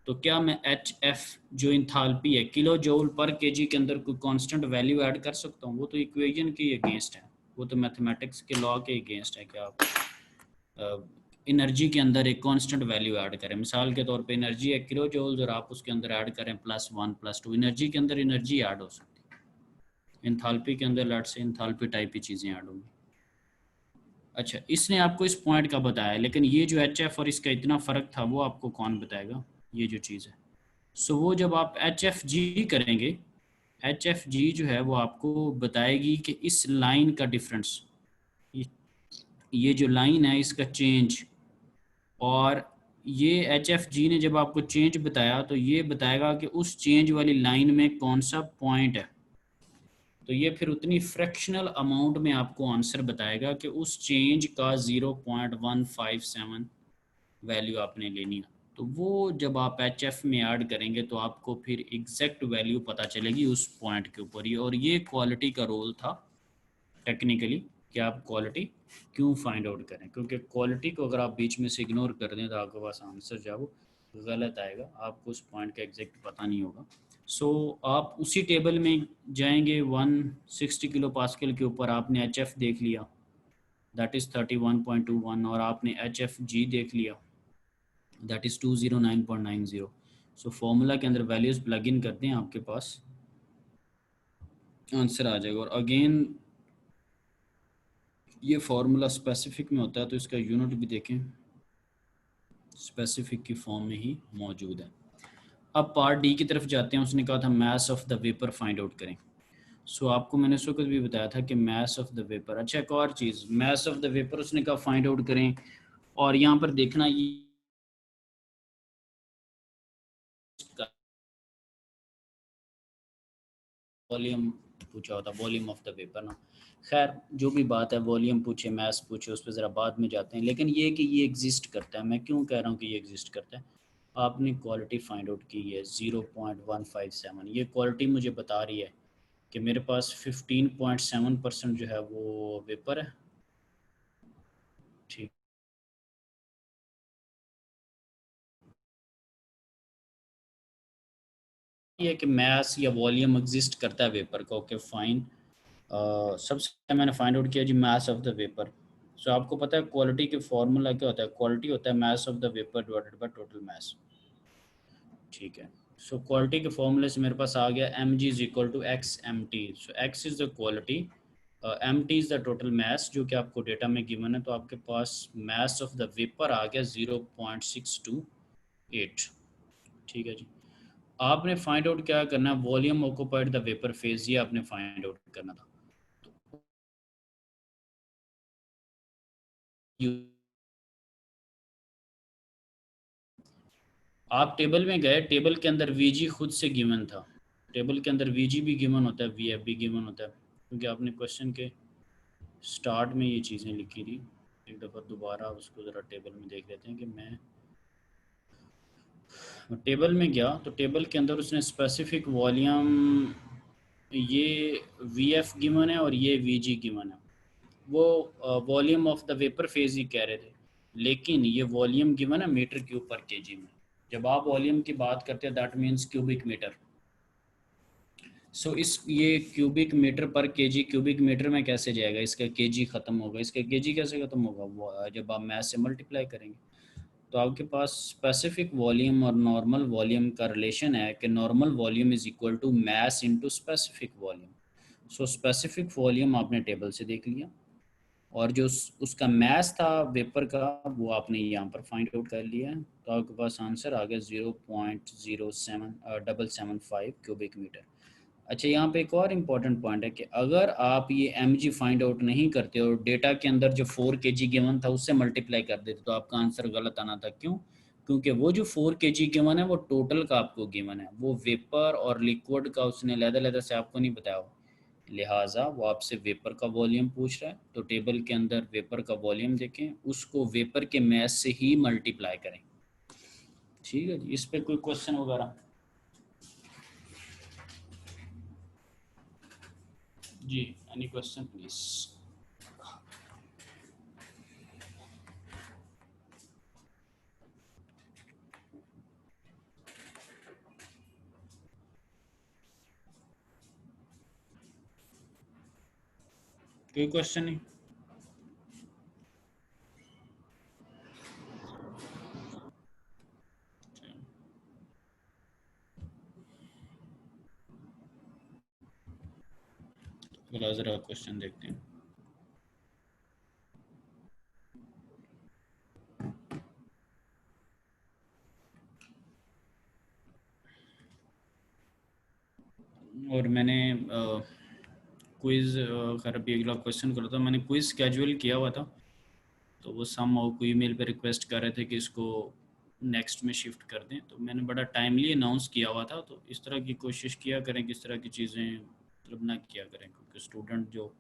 A: तो क्या मैं एच एफ जो इंथाल्पी है किलो जूल पर केजी के अंदर कोई कांस्टेंट वैल्यू ऐड कर सकता हूँ? वो तो इक्वेशन के अगेंस्ट है, वो तो मैथमेटिक्स के लॉ के अगेंस्ट है कि आप एनर्जी के अंदर एक कांस्टेंट वैल्यू ऐड करें। मिसाल के तौर पे एनर्जी है किलो जूल्स और आप उसके अंदर ऐड करें +1 +2, एनर्जी के अंदर एनर्जी ऐड हो सकती है, इंथाल्पी के अंदर लट से इंथाल्पी टाइप की चीज़ें ऐड होंगी। अच्छा, इसने आपको इस पॉइंट का बताया, लेकिन ये जो एच एफ और इसका इतना फ़र्क था वो आपको कौन बताएगा, ये जो चीज़ है। सो वो जब आप एच एफ जी करेंगे, एच एफ जी जो है वो आपको बताएगी कि इस लाइन का डिफरेंस, ये जो लाइन है इसका चेंज, और ये एच एफ जी ने जब आपको चेंज बताया तो ये बताएगा कि उस चेंज वाली लाइन में कौन सा पॉइंट है। तो ये फिर उतनी फ्रैक्शनल अमाउंट में आपको आंसर बताएगा कि उस चेंज का 0.157 वैल्यू आपने लेनी है। तो वो जब आप एच एफ में ऐड करेंगे तो आपको फिर एग्जैक्ट वैल्यू पता चलेगी उस पॉइंट के ऊपर ही, और ये क्वालिटी का रोल था टेक्निकली कि आप क्वालिटी क्यों फाइंड आउट करें, क्योंकि क्वालिटी को अगर आप बीच में से इग्नोर कर दें तो आपके पास आंसर जो है वो गलत आएगा, आपको उस पॉइंट का एग्जैक्ट पता नहीं होगा। सो आप उसी टेबल में जाएंगे 160 किलो पास्कल के ऊपर आपने एच एफ देख लिया, दैट इज़ 31.21, और आपने एच एफ जी देख लिया, दैट इज़ 209.90। सो फॉर्मूला के अंदर वैल्यूज़ प्लग इन करते हैं, आपके पास आंसर आ जाएगा। और अगेन ये फार्मूला स्पेसिफिक में होता है तो इसका यूनिट भी देखें, स्पेसिफिक की फॉर्म में ही मौजूद है। अब पार्ट डी की तरफ जाते हैं, उसने कहा था मास of the vapour find out करें। सो आपको मैंने उस वक्त भी बताया था कि मास ऑफ द वेपर। अच्छा, एक और चीज़, मास ऑफ द वेपर उसने कहा फाइंड आउट करें, और यहाँ पर देखना ये वॉल्यूम पूछा होता, वॉल्यूम ऑफ द वेपर ना। खैर जो भी बात है, वॉल्यूम पूछे मैस पूछे उस पर ज़रा बाद में जाते हैं, लेकिन ये कि ये एग्जिस्ट करता है। मैं क्यों कह रहा हूँ कि ये एग्जिस्ट करता है, आपने क्वालिटी फाइंड आउट की है 0.157, ये क्वालिटी मुझे बता रही है कि मेरे पास 15.7% जो है वो वेपर है। ठीक है कि मैस या वॉल्यूम एग्जिस्ट करता है वेपर का, ओके फाइन। सबसे पहले मैंने फाइंड आउट किया जी मास ऑफ द वेपर। सो आपको पता है क्वालिटी के फॉर्मूला क्या होता है, क्वालिटी होता है मास of the vapour divided by total mass. ठीक है, सो क्वालिटी के फॉर्मूले से मेरे पास आ गया m g is equal to x m t. So x is the quality, m t is the total mass जो कि आपको डेटा में गिवन है। तो आपके पास मास ऑफ द वेपर आ गया 0.628। ठीक है जी, आपने फाइंड आउट क्या करना है, volume occupied the vapour phase, ये आपने फाइंड आउट करना था। आप टेबल में गए, टेबल के अंदर वीजी खुद से गिवन था, टेबल के अंदर वीजी भी गिवन होता है, वीएफ भी गिवन होता है, क्योंकि आपने क्वेश्चन के स्टार्ट में ये चीज़ें लिखी थी। एक दफ़ा दोबारा उसको ज़रा टेबल में देख लेते हैं कि मैं टेबल में गया तो टेबल के अंदर उसने स्पेसिफिक वॉल्यूम, ये वीएफ गिवन है और ये वीजी गिवन है। वो volume of the vapour phase ही कह रहे थे, लेकिन ये वॉल्यूम गिवन है मीटर क्यूब पर केजी में। जब आप वॉल्यूम की बात करते हैं that means cubic metre. So इस ये क्यूबिक मीटर पर केजी, क्यूबिक मीटर में कैसे जाएगा, इसका केजी ख़त्म होगा, इसका केजी कैसे ख़त्म होगा, वो जब आप मैथ से मल्टीप्लाई करेंगे। तो आपके पास स्पेसिफिक वॉल्यूम और नॉर्मल वॉल्यूम का रिलेशन है कि normal volume is equal to mass into specific volume. So specific volume आपने टेबल से देख लिया, और जो उसका मैस था वेपर का वो आपने यहाँ पर फाइंड आउट कर लिया है। तो आपके पास आंसर आ गया 0.0775 क्यूबिक मीटर। अच्छा, यहाँ पे एक और इम्पॉर्टेंट पॉइंट है कि अगर आप ये एम जी फाइंड आउट नहीं करते और डेटा के अंदर जो 4 के जी गिवन था उससे मल्टीप्लाई कर देते तो आपका आंसर गलत आना था। क्यों? क्योंकि वो जो 4 के जी गिवन है वो टोटल का आपको गिवन है, वो वेपर और लिक्विड का उसने लहदा से आपको नहीं बताया, लिहाजा वो आपसे वेपर का वॉल्यूम पूछ रहा है। तो टेबल के अंदर वेपर का वॉल्यूम देखें, उसको वेपर के मैस से ही मल्टीप्लाई करें। ठीक है जी, इस पे कोई क्वेश्चन वगैरह? जी, एनी क्वेश्चन प्लीज? कोई क्वेश्चन नहीं? चलो जरा क्वेश्चन देखते हैं। और मैंने क्विज़, खैर अभी अगला क्वेश्चन कर रहा था, मैंने क्विज़ स्केड्यूल किया हुआ था, तो वो सम और कोई ईमेल पे रिक्वेस्ट कर रहे थे कि इसको नेक्स्ट में शिफ्ट कर दें, तो मैंने बड़ा टाइमली अनाउंस किया हुआ था। तो इस तरह की कोशिश किया करें कि इस तरह की चीज़ें मतलब ना किया करें, क्योंकि स्टूडेंट जो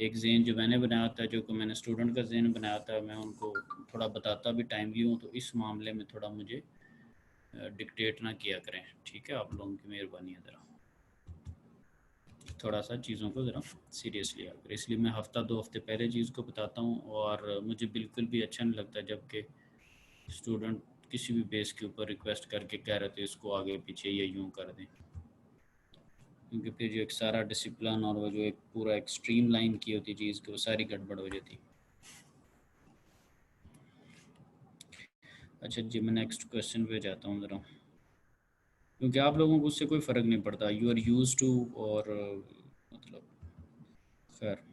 A: एक जहन जो मैंने बनाया था, जो कि मैंने स्टूडेंट का जहन बनाया था, मैं उनको थोड़ा बताता भी टाइमली हूँ, तो इस मामले में थोड़ा मुझे डिक्टेट ना किया करें। ठीक है, आप लोगों की मेहरबानी है ज़रा। थोड़ा सा चीज़ों को ज़रा सीरियसली लिया करें। इसलिए मैं हफ्ता 2 हफ्ते पहले चीज़ को बताता हूँ, और मुझे बिल्कुल भी अच्छा नहीं लगता जबकि स्टूडेंट किसी भी बेस के ऊपर रिक्वेस्ट करके कह रहे थे इसको आगे पीछे ये यूँ कर दें, क्योंकि फिर जो एक सारा डिसिप्लिन और वो जो एक पूरा एक स्ट्रीम लाइन की होती चीज़ की, वो सारी गड़बड़ हो जाती। अच्छा जी, मैं नेक्स्ट क्वेश्चन पे जाता हूँ ज़रा, क्योंकि आप लोगों को उससे कोई फ़र्क नहीं पड़ता, यू आर यूज टू, और मतलब खैर।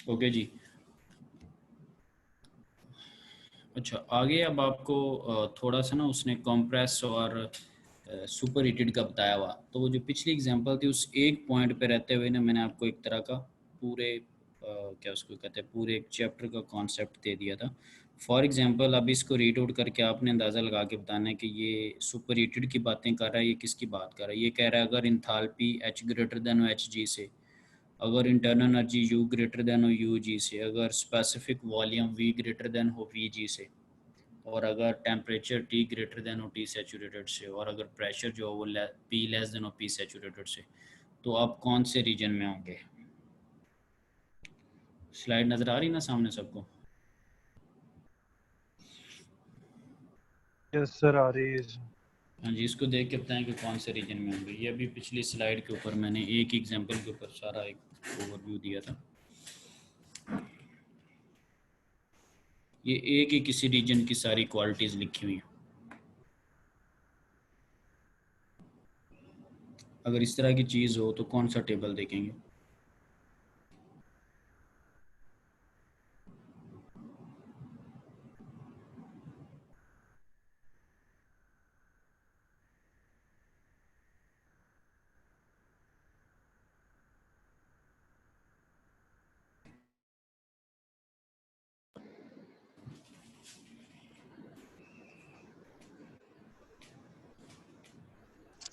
A: ओके जी। अच्छा, आगे अब आपको थोड़ा सा ना उसने कॉम्प्रेस और सुपर हीटेड का बताया हुआ, तो वो जो पिछली एग्जांपल थी उस एक पॉइंट पे रहते हुए ना मैंने आपको एक तरह का पूरे क्या उसको कहते हैं, पूरे एक चैप्टर का कॉन्सेप्ट दे दिया था। फॉर एग्जांपल अब इसको रीड आउट करके आपने अंदाज़ा लगा के बताना है कि ये सुपर हीटेड की बातें कर रहा है, ये किसकी बात कर रहा है। ये कह रहा है अगर इंथाल्पी H ग्रेटर देन हो एच जी से, अगर internal energy U greater than हो यू जी से, अगर specific volume V greater than हो वी जी से, और अगर टेम्परेचर T ग्रेटर देन हो T सैचुरेटेड से, और अगर प्रेशर जो हो वो P लेस देन हो P सैचुरेटेड से, तो आप कौन से रीजन में होंगे। स्लाइड नज़र आ रही ना सामने सबको।
E: यस सर, आ रही है।
A: हाँ जी, इसको देख के बताएं कि कौन से रीजन में होंगे। ये अभी पिछली स्लाइड के ऊपर मैंने एक एग्जांपल के ऊपर सारा एक ओवरव्यू दिया था। ये एक ही किसी रीजन की सारी क्वालिटीज़ लिखी हुई हैं। अगर इस तरह की चीज़ हो तो कौन सा टेबल देखेंगे।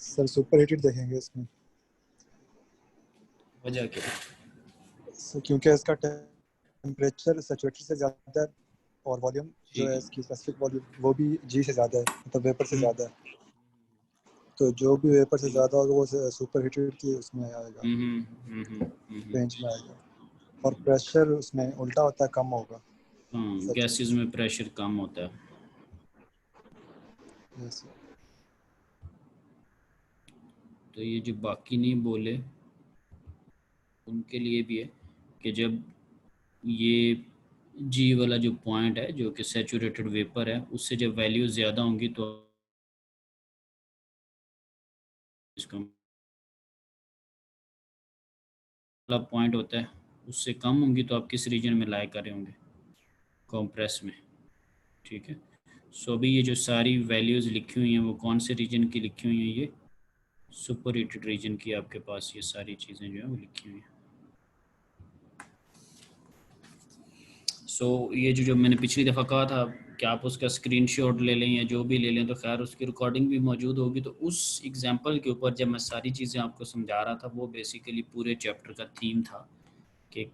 B: सर सुपर हीटेड देखेंगे इसमें।
A: वजह क्या है?
B: सर क्योंकि इसका टेम्परेचर सैचुरेटेड से ज़्यादा है और वॉल्यूम जो
A: ठीक
B: है
A: है।
B: इसकी स्पेसिफिक वॉल्यूम वो भी जी से ज़्यादा है, मतलब वेपर से
A: हम्म,
B: ज़्यादा है। तो जो भी वेपर से
A: ठीक।
B: ज़्यादा होगा वो सुपर हीटेड की उसमें आएगा,
A: हम्म।
B: रेंज में आएगा। और प्रेशर उसमें उल्टा होता है, कम होगा
A: हाँ, गैसेस
B: सैचुरेटेड
A: में प्रेशर कम होता है।
B: से। Yes sir.
A: तो ये जो बाकी नहीं बोले उनके लिए भी है कि जब ये जी वाला जो पॉइंट है जो कि सैचुरेटेड वेपर है, उससे जब वैल्यू ज़्यादा होंगी तो इसका वाला पॉइंट होता है, उससे कम होंगी तो आप किस रीजन में लाई कर रहे होंगे, कॉम्प्रेस में। ठीक है। सो अभी ये जो सारी वैल्यूज़ लिखी हुई हैं वो कौन से रीजन की लिखी हुई हैं, ये सुपर हीटेड रीजन की आपके पास ये सारी चीज़ें जो है वो लिखी हुई हैं। सो ये जो मैंने पिछली दफ़ा कहा था कि आप उसका स्क्रीनशॉट ले लें या जो भी ले लें, तो खैर उसकी रिकॉर्डिंग भी मौजूद होगी। तो उस एग्जांपल के ऊपर जब मैं सारी चीज़ें आपको समझा रहा था, वो बेसिकली पूरे चैप्टर का थीम था कि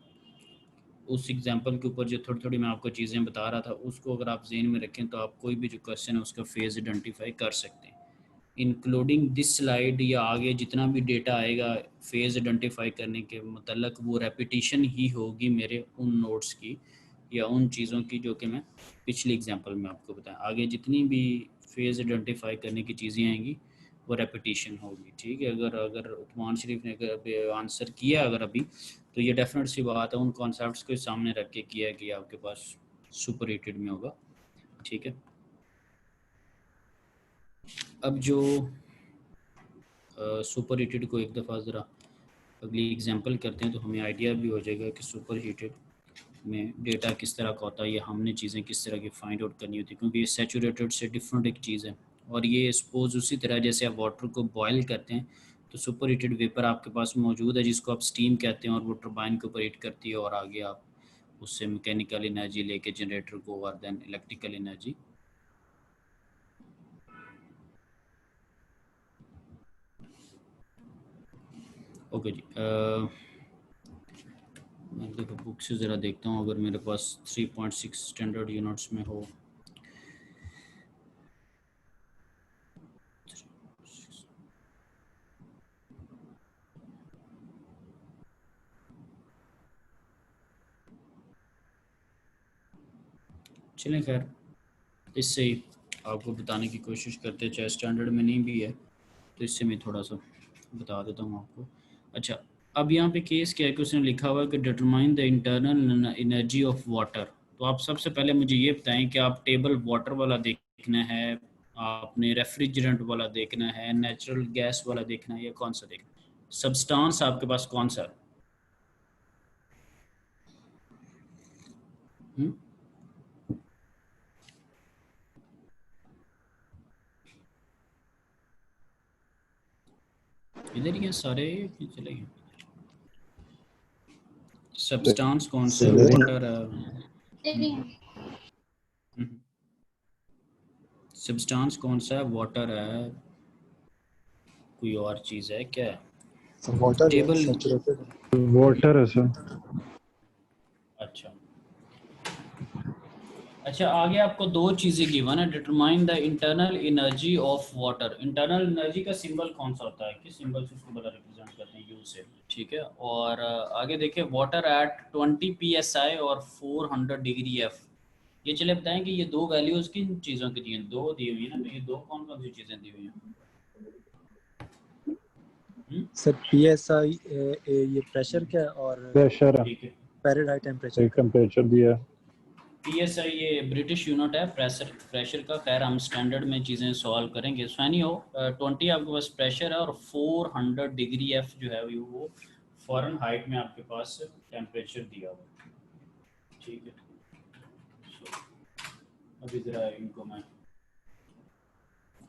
A: उस एग्जांपल के ऊपर जो थोड़ी थोड़ी मैं आपको चीज़ें बता रहा था, उसको अगर आप जहन में रखें तो आप कोई भी जो क्वेश्चन है उसका फेज़ आइडेंटिफाई कर सकते हैं, इंक्लूडिंग दिस स्लाइड या आगे जितना भी डेटा आएगा फेज़ आइडेंटिफाई करने के मतलब वो रेपिटिशन ही होगी मेरे उन नोट्स की या उन चीज़ों की जो कि मैं पिछली एग्जांपल में आपको बताया। आगे जितनी भी फेज़ आइडेंटिफाई करने की चीज़ें आएंगी वो रेपिटिशन होगी। ठीक है। अगर अगर उस्मान शरीफ ने अगर आंसर किया अगर अभी, तो ये डेफिनेट सी बात है उन कॉन्सेप्ट्स को सामने रख के किया कि आपके पास सुपर हीटेड में होगा। ठीक है। अब जो सुपर हीटेड को एक दफ़ा ज़रा अगली एग्जांपल करते हैं तो हमें आइडिया भी हो जाएगा कि सुपर हीटेड में डेटा किस तरह का होता है या हमने चीज़ें किस तरह की फाइंड आउट करनी होती है, क्योंकि ये सैचुरेटेड से डिफरेंट एक चीज़ है। और ये सपोज उसी तरह जैसे आप वाटर को बॉयल करते हैं तो सुपर हीटेड वेपर आपके पास मौजूद है जिसको आप स्टीम कहते हैं, और वो टरबाइन के ऊपर हीट करती है और आगे आप उससे मैकेनिकल एनर्जी लेके जनरेटर को और देन इलेक्ट्रिकल एनर्जी। ओके जी। मैं देखो बुक से ज़रा देखता हूँ, अगर मेरे पास 3.6 स्टैंडर्ड यूनिट्स में हो। चलें खैर, इससे ही आपको बताने की कोशिश करते, चाहे स्टैंडर्ड में नहीं भी है तो इससे मैं थोड़ा सा बता देता हूँ आपको। अच्छा, अब यहाँ पे केस क्या है कि उसने लिखा हुआ है कि determine the internal energy of water. तो आप सबसे पहले मुझे ये बताएं कि आप टेबल वाटर वाला देखना है, आपने रेफ्रिजरेंट वाला देखना है, नेचुरल गैस वाला देखना है, या कौन सा देखना है? सब्सटेंस आपके पास कौन सा है? हम्म? इधर ही हैं सारे कि चले गए? सब्सटेंस कौन सा है? वाटर सब्सटेंस कौन सा है? वाटर है, कोई और चीज़ है क्या है?
B: वाटर है,
A: टेबल।
B: सैचुरेटेड।
E: वाटर है सर।
A: अच्छा अच्छा, आगे आपको दो चीज़ें गिवन है। Determine the internal energy of water. Internal energy का सिंबल कौन सा होता है, किस सिंबल से उसको बड़ा रिप्रेजेंट करते हैं? यू से, ठीक है। और आगे देखिए, वाटर एट 20 psi और 400 डिग्री एफ। ये चले बताएं कि ये दो वैल्यूज़ किन चीज़ों की दी हैं? दो दी हुई है ना, तो ये दो कौन कौन सी चीज़ें दी हुई हैं?
B: सर PSI ये प्रेशर क्या है, और
E: प्रेशर है,
A: ठीक है।
B: फ़ारेनहाइट टेम्परेचर
E: एक टेम्परेचर दिया है।
A: PSI ये ब्रिटिश यूनिट है प्रेशर प्रेशर का। खैर हम स्टैंडर्ड में चीज़ें सॉल्व करेंगे। फैनी हो 20 आपके पास प्रेशर है, और 400 डिग्री एफ जो है वो फॉरेन हाइट में आपके पास टेम्परेचर दिया हुआ, ठीक है। So, अभी ज़रा इनको मैं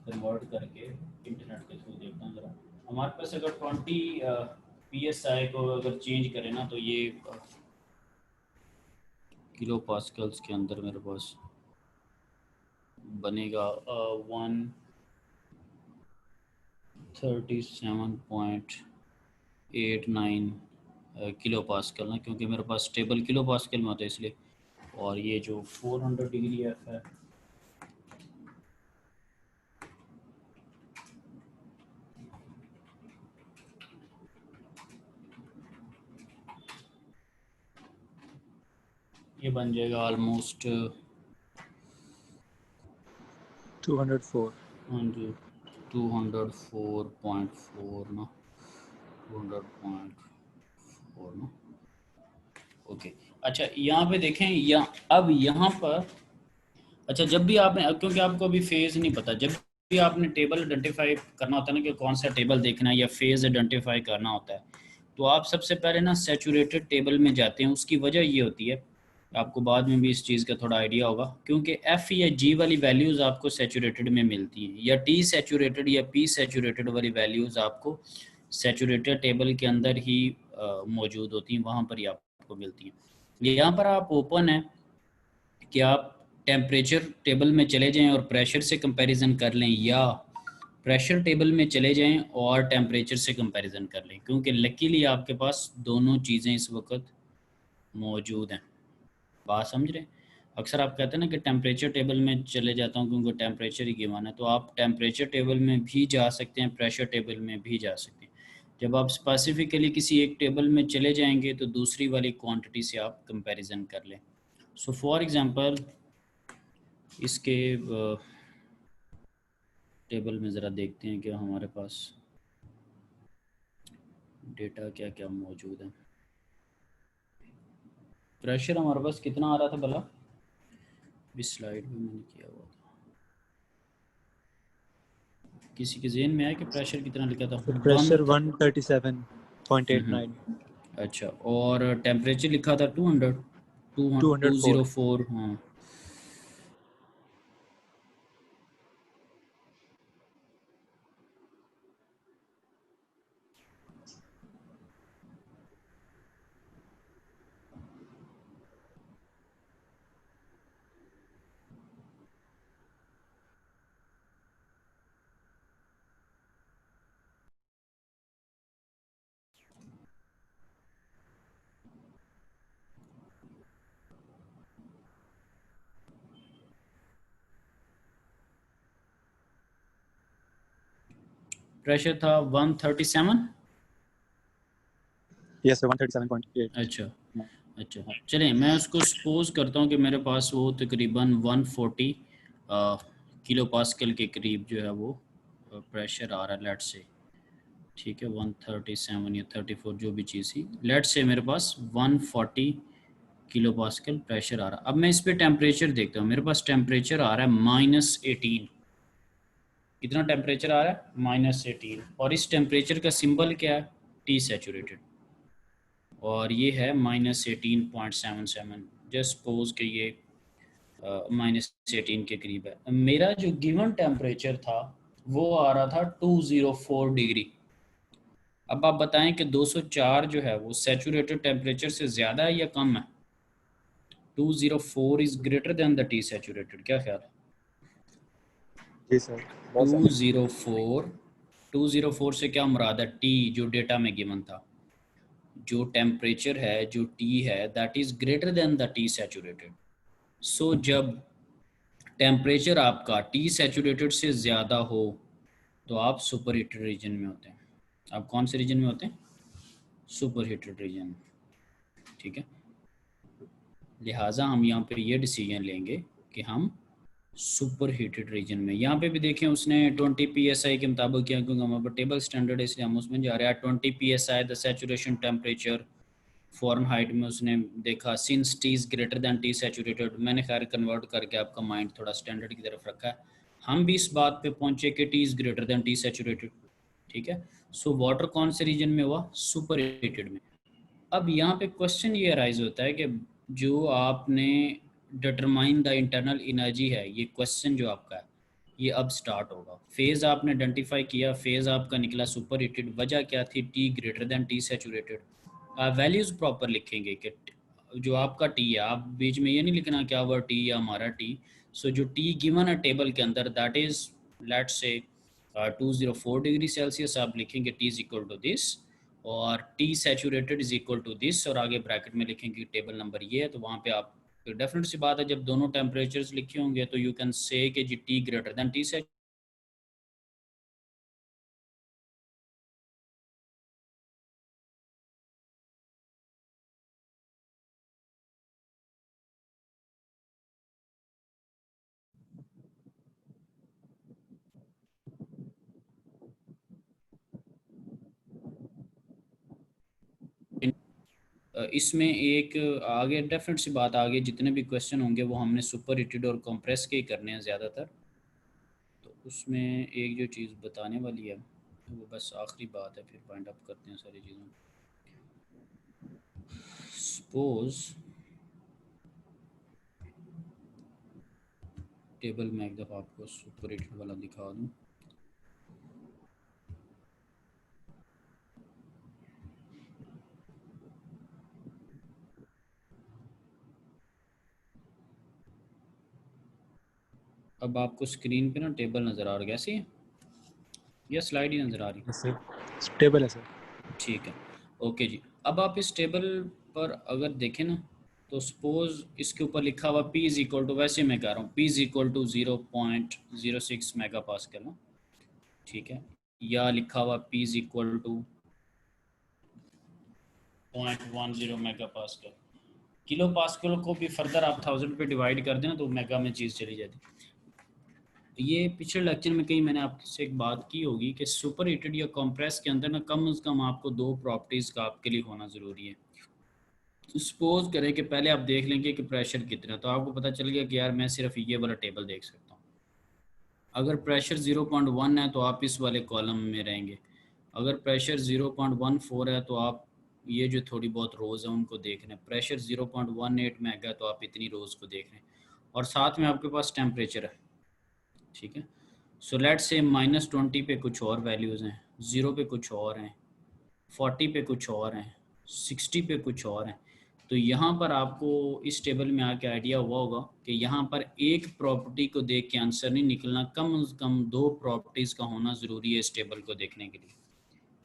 A: कन्वर्ट करके इंटरनेट के थ्रू देखता हूँ ज़रा। हमारे पास अगर 20 PSI को अगर चेंज करें ना, तो ये किलो पास्कल्स के अंदर मेरे पास बनेगा 137.89 किलो पास्कल ना, क्योंकि मेरे पास टेबल किलो पास्कल में होता है इसलिए। और ये जो 400 डिग्री एफ है, ये बन जाएगा ऑलमोस्ट
B: 204।
A: 204.4 ना, 200.4 ना। ओके, अच्छा यहाँ पे देखें, अब यहाँ पर, अच्छा जब भी आपने, क्योंकि आपको अभी फेज़ नहीं पता, जब भी आपने टेबल आइडेंटिफाई करना होता है ना कि कौन सा टेबल देखना है या फेज़ आइडेंटिफाई करना होता है, तो आप सबसे पहले ना सैचुरेटेड टेबल में जाते हैं। उसकी वजह ये होती है, आपको बाद में भी इस चीज़ का थोड़ा आइडिया होगा, क्योंकि एफ़ या जी वाली वैल्यूज़ आपको सैचुरेटेड में मिलती हैं, या टी सैचुरेटेड या पी सैचुरेटेड वाली वैल्यूज़ आपको सैचुरेटेड टेबल के अंदर ही मौजूद होती हैं, वहाँ पर ही आपको मिलती हैं। यहाँ पर आप ओपन है कि आप टेम्परेचर टेबल में चले जाएं और प्रेशर से कंपैरिजन कर लें, या प्रेशर टेबल में चले जाएं और टेम्परेचर से कंपैरिजन कर लें, क्योंकि लकीली आपके पास दोनों चीज़ें इस वक्त मौजूद हैं। बात समझ रहे हैं? अक्सर आप कहते हैं ना कि टेम्परेचर टेबल में चले जाता हूँ क्योंकि टेम्परेचर ही गिवन है, तो आप टेम्परेचर टेबल में भी जा सकते हैं, प्रेशर टेबल में भी जा सकते हैं। जब आप स्पेसिफिकली किसी एक टेबल में चले जाएंगे तो दूसरी वाली क्वांटिटी से आप कंपैरिजन कर लें। सो फॉर एग्ज़ाम्पल, इसके टेबल में ज़रा देखते हैं कि हमारे पास डेटा क्या क्या मौजूद है। प्रेशर हमारे पास कितना आ रहा था भला? इस स्लाइड में मैंने किया हुआ था, किसी के जेहन में है कि प्रेशर कितना लिखा था?
B: प्रेशर 137.89।
A: अच्छा, और टेम्परेचर लिखा था 200,
B: 204।
A: 204। हाँ, प्रेशर था 137।
B: Yes sir 137.8।
A: अच्छा अच्छा, चलिए मैं उसको सपोज करता हूँ कि मेरे पास वो तकरीबन 140 किलो पास्कल के करीब जो है वो प्रेशर आ रहा है, लेट से, ठीक है, 137 या 34 जो भी चीज़ थी, लेट से मेरे पास 140 किलो पास्कल प्रेशर आ रहा है। अब मैं इस पे टेम्परेचर देखता हूँ, मेरे पास टेम्परेचर आ रहा है -18। कितना टेम्परेचर आ रहा है? -18। और इस टेम्परेचर का सिंबल क्या है? T saturated. और ये है -18.77। जस्ट सपोज कि ये -18 के करीब है। मेरा जो गिवन टेम्परेचर था वो आ रहा था 204 डिग्री। अब आप बताएं कि 204 जो है वो सैचुरेटेड टेम्परेचर से ज़्यादा है या कम है? 204 is greater than the T saturated, क्या ख्याल है?
B: जी सर बहुत ज़्यादा।
A: 204 से क्या मुराद है? टी जो डेटा में गिवन था, जो टेम्परेचर है, जो टी है, that is greater than the T saturated. So जब टेम्परेचर आपका टी सैचुरेटेड से ज़्यादा हो तो आप सुपर हीटेड रीजन में होते हैं। आप कौन से रीजन में होते हैं? सुपर हीटेड रीजन, ठीक है। लिहाजा हम यहाँ पे ये डिसीजन लेंगे कि हम सुपर हीटेड रीजन में, यहाँ पे भी देखें उसने 20 psi के मुताबिक किया, क्योंकि हमारे पर टेबल स्टैंडर्ड है इसलिए हम उसमें जा रहे हैं। 20 psi the saturation temperature Fahrenheit में उसने देखा, since T is greater than T saturated. मैंने खैर कन्वर्ट करके आपका माइंड थोड़ा स्टैंडर्ड की तरफ रखा है। हम भी इस बात पे पहुंचे कि T is greater than T saturated, ठीक है। सो वाटर कौन से रीजन में हुआ? सुपर हीटेड में। अब यहाँ पे क्वेश्चन ये अराइज होता है कि जो आपने डिटरमाइन द इंटरनल एनर्जी है, ये क्वेश्चन जो आपका है ये अब स्टार्ट होगा। फेज़ आपने आइडेंटिफाई किया, फेज़ आपका निकला सुपर हीटेड। वजह क्या थी? T greater than T saturated. आप वैल्यूज़ प्रॉपर लिखेंगे कि जो आपका टी है, आप बीच में ये नहीं लिखना क्या हुआ टी या हमारा टी। सो जो टी गिवन है टेबल के अंदर, that is let's say 204 degree Celsius. आप लिखेंगे T is equal to this, और T saturated is equal to this, और आगे ब्रैकेट में लिखेंगे टेबल नंबर ये है। तो वहाँ पे आप, डेफिनेट सी बात है, जब दोनों टेम्परेचर्स लिखे होंगे तो यू कैन से कि G T greater than T saturated. इसमें एक आगे डेफिनेट सी बात, आगे जितने भी क्वेश्चन होंगे वो हमने सुपर हीटेड और कंप्रेस के ही करने हैं ज़्यादातर। तो उसमें एक जो चीज़ बताने वाली है वो बस आखिरी बात है, फिर फाइंड अप करते हैं सारी चीज़ों। सपोज टेबल में एक दफ़ा आपको सुपर हीटेड वाला दिखा दूँ। अब आपको स्क्रीन पे ना टेबल नज़र आ रहा है, कैसी है? या स्लाइड ही नज़र आ रही?
B: यस सर स्टेबल है सर।
A: ठीक है, ओके जी। अब आप इस टेबल पर अगर देखें ना, तो सपोज इसके ऊपर लिखा हुआ P इज़ इक्वल टू, वैसे मैं कह रहा हूँ, P is equal to 0.06 mega pascal ना, ठीक है। या लिखा हुआ P is equal to 0.10 mega pascal. Kilo pascal को भी फर्दर आप 1000 पे डिवाइड कर देना तो मेगा में चीज़ चली जाती। ये पिछले लेक्चर में कहीं मैंने आपसे एक बात की होगी कि सुपर हीटेड या कंप्रेस के अंदर ना कम से कम आपको दो प्रॉपर्टीज़ का आपके लिए होना ज़रूरी है। सपोज करें कि पहले आप देख लेंगे कि प्रेशर कितना है, तो आपको पता चल गया कि यार मैं सिर्फ ये वाला टेबल देख सकता हूँ। अगर प्रेशर 0.1 है तो आप इस वाले कॉलम में रहेंगे। अगर प्रेशर 0.14 है तो आप ये जो थोड़ी बहुत रोज़ है उनको देख रहे हैं। प्रेशर 0.18 में है तो आप इतनी रोज़ को देख रहे हैं, और साथ में आपके पास टेम्परेचर है, ठीक है। सो लेट्स से -20 पे कुछ और वैल्यूज़ हैं, 0 पे कुछ और हैं, 40 पे कुछ और हैं, 60 पे कुछ और हैं। तो यहाँ पर आपको इस टेबल में आके आइडिया हुआ होगा कि यहाँ पर एक प्रॉपर्टी को देख के आंसर नहीं निकलना, कम से कम दो प्रॉपर्टीज़ का होना ज़रूरी है इस टेबल को देखने के लिए।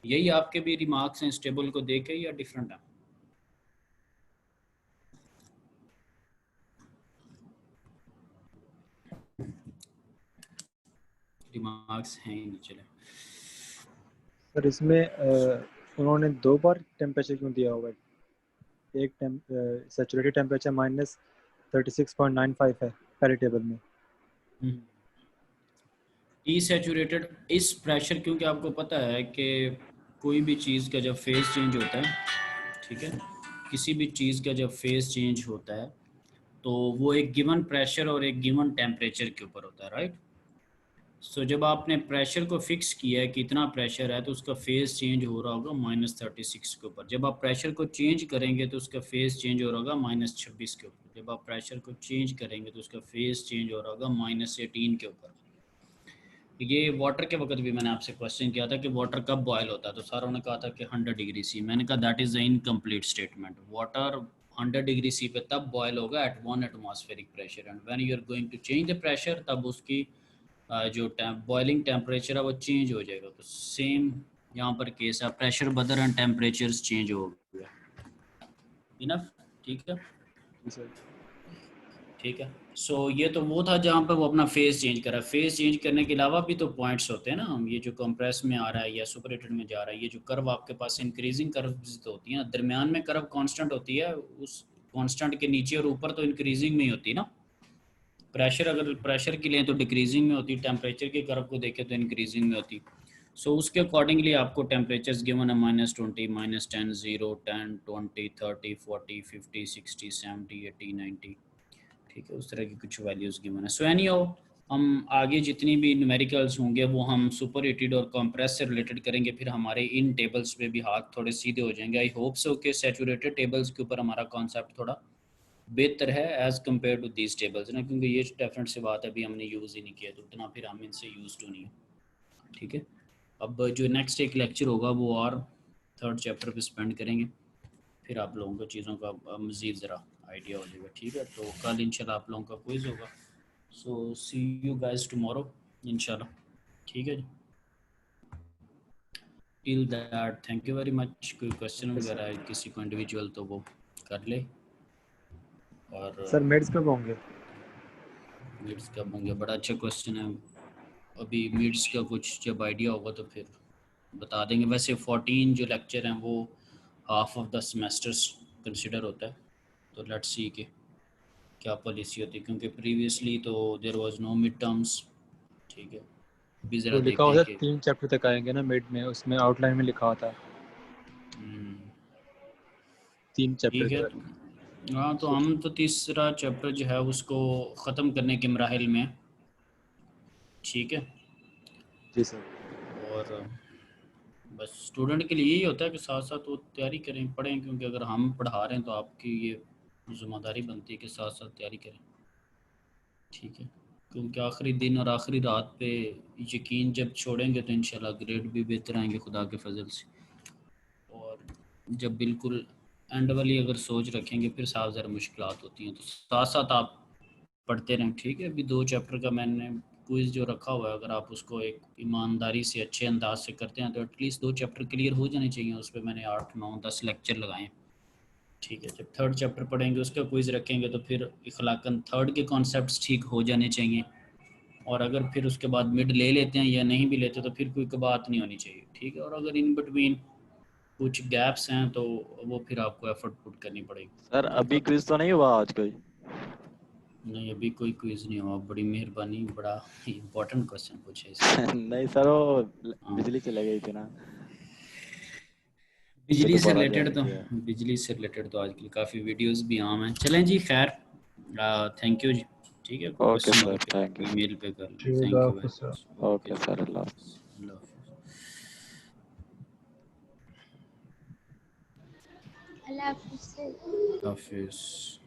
A: यही आपके भी रिमार्क्स हैं इस टेबल को देख के, या डिफरेंट है? रिमार्क्स हैं ही नहीं, चले।
B: सर इसमें उन्होंने 2 बार टेम्परेचर क्यों दिया हुआ है? एक सैचुरेटेड टेम्परेचर -36.95 है पहले टेबल में।
A: टी सैचुरेटेड इस प्रेशर, क्योंकि आपको पता है कि कोई भी चीज़ का जब फेज चेंज होता है, ठीक है, किसी भी चीज़ का जब फेज चेंज होता है तो वो एक गिवन प्रेशर और एक गिवन टेम्परेचर के ऊपर होता है, राइट। सो जब आपने प्रेशर को फिक्स किया है कि इतना प्रेशर है तो उसका फेज चेंज हो रहा होगा -36 के ऊपर। जब आप प्रेशर को चेंज करेंगे तो उसका फेज चेंज हो रहा होगा -26 के ऊपर। जब आप प्रेशर को चेंज करेंगे तो उसका फेज चेंज हो रहा होगा -18 के ऊपर। ये वाटर के वक्त भी मैंने आपसे क्वेश्चन किया था कि वाटर कब बॉयल होता है, तो सारों ने कहा था कि 100 डिग्री सी। मैंने कहा that is the incomplete statement. Water 100 degree C पे तब बॉयल होगा at 1 atmospheric pressure, and when you are going to change the pressure तब उसकी जो बॉइलिंग टेम्परेचर है वो चेंज हो जाएगा। तो सेम यहाँ पर केस है, प्रेशर बदल एंड टेम्परेचर चेंज हो गया। इनफ, ठीक है, ठीक है। सो ये तो वो था जहाँ पर वो अपना फेज चेंज करा। फेज चेंज करने के अलावा भी तो पॉइंट्स होते हैं ना, हम ये जो कंप्रेस में आ रहा है या सुपरहीटेड में जा रहा है, ये जो कर्व आपके पास इंक्रीजिंग कर्व तो होती है ना, दरमियान में कर्व कांस्टेंट होती है, उस कांस्टेंट के नीचे और ऊपर तो इंक्रीजिंग में ही होती है ना। प्रेशर अगर प्रेशर के लिए तो डिक्रीजिंग में होती, टेम्परेचर के कर्व को देखें तो इंक्रीजिंग में होती। सो उसके अकॉर्डिंगली आपको टेम्परेचर्स गिवन है -20, -10, 0, 10, 20, 30, 40, 50, 60, 70, 80, 90, ठीक है, उस तरह की कुछ वैल्यूज़ गिवन है। सो एनीहाउ हम आगे जितनी भी न्यूमेरिकल्स होंगे वो हम सुपर हीटेड और कंप्रेस से रिलेटेड करेंगे, फिर हमारे इन टेबल्स पे भी हाथ थोड़े सीधे हो जाएंगे। आई होप सो कि सैचुरेटेड टेबल्स के ऊपर हमारा कॉन्सेप्ट थोड़ा बेहतर है as compared to these tables ना, क्योंकि ये डेफिनेट सी बात है अभी हमने यूज़ ही नहीं किया तो उतना फिर हम इनसे यूज टू नहीं है, ठीक है। अब जो नेक्स्ट एक लेक्चर होगा वो और 3rd चैप्टर पे स्पेंड करेंगे, फिर आप लोगों को चीज़ों का मज़ीद ज़रा आइडिया हो जाएगा, ठीक है। तो कल इंशाल्लाह आप लोगों का क्विज़ होगा। So see you guys tomorrow इंशाल्लाह, ठीक है जी। Till that thank you very much. कोई क्वेश्चन वगैरह है किसी को इंडिविजुअल तो वो कर ले। और
B: सर मिड्स कब होंगे?
A: मिड्स कब होंगे, बड़ा अच्छा क्वेश्चन है। अभी मिड्स का कुछ जब आइडिया होगा तो फिर बता देंगे। वैसे 14 जो लेक्चर हैं वो half of the semesters consider होता है, तो लेट्स सी के क्या पॉलिसी होती है, क्योंकि प्रीवियसली तो there was no mid terms, ठीक है। अभी ज़रा
B: तो लिखा
A: देखते हैं
B: होता
A: कि
B: 3 चैप्टर तक आएंगे ना मिड में, उसमें आउटलाइन में लिखा होता 3 चैप्टर
A: ठीक है।
B: तक।
A: हाँ तो हम तो तीसरा चैप्टर जो है उसको ख़त्म करने के मराहिल में, ठीक है।
B: जी सर।
A: और बस स्टूडेंट के लिए यही होता है कि साथ साथ वो तैयारी करें, पढ़ें, क्योंकि अगर हम पढ़ा रहे हैं तो आपकी ये ज़िम्मेदारी बनती है कि साथ साथ तैयारी करें, ठीक है। क्योंकि आखिरी दिन और आखिरी रात पे यकीन जब छोड़ेंगे तो इंशाल्लाह ग्रेड भी बेहतर आएंगे खुदा के फजल से। और जब बिल्कुल एंड वाली अगर सोच रखेंगे फिर साफ ज़रा मुश्किलात होती हैं, तो साथ साथ आप पढ़ते रहें, ठीक है। अभी 2 चैप्टर का मैंने क्विज़ जो रखा हुआ है, अगर आप उसको एक ईमानदारी से अच्छे अंदाज से करते हैं तो एटलीस्ट 2 चैप्टर क्लियर हो जाने चाहिए। उस पर मैंने 8, 9, 10 लेक्चर लगाए हैं, ठीक है। जब 3rd चैप्टर पढ़ेंगे उसका क्विज़ रखेंगे तो फिर इखलाकन 3rd के कॉन्सेप्ट्स ठीक हो जाने चाहिए। और अगर फिर उसके बाद मिड ले लेते हैं या नहीं भी लेते तो फिर कोई बात नहीं होनी चाहिए, ठीक है। और अगर इन बिटवीन कुछ गैप्स हैं तो वो फिर आपको एफर्ट पुट करनी पड़ेगी।
F: सर अभी क्विज तो नहीं हुआ आज कोई?
A: नहीं अभी कोई क्विज नहीं हुआ, बड़ी मेहरबानी, बड़ा इम्पोर्टेंट क्वेश्चन पूछे इसमें।
F: नहीं सर वो
A: हाँ।
F: बिजली चली गई थी ना, इसलिए
A: बिजली से
F: दोबारा
A: रिलेटेड
F: ज्वाइन
A: तो
F: किया।
A: बिजली से रिलेटेड तो आजकल काफ़ी वीडियोस भी आम हैं। चलें जी, खैर थैंक यू जी, ठीक है। कोई
F: ओके
A: क्वेश्चन हो
F: सर,
A: तो
F: थैंक यू
A: फिर
F: सर।
A: ईमेल पे कर लें।
E: ठीक है,
A: थैंक यू
E: आपको
A: very
E: sir.
A: Much.
F: Okay sir, अल्लाह हाफ़िज़।
A: अल्लाह
D: अल्लाह हाफिज़।
A: हाफिज़।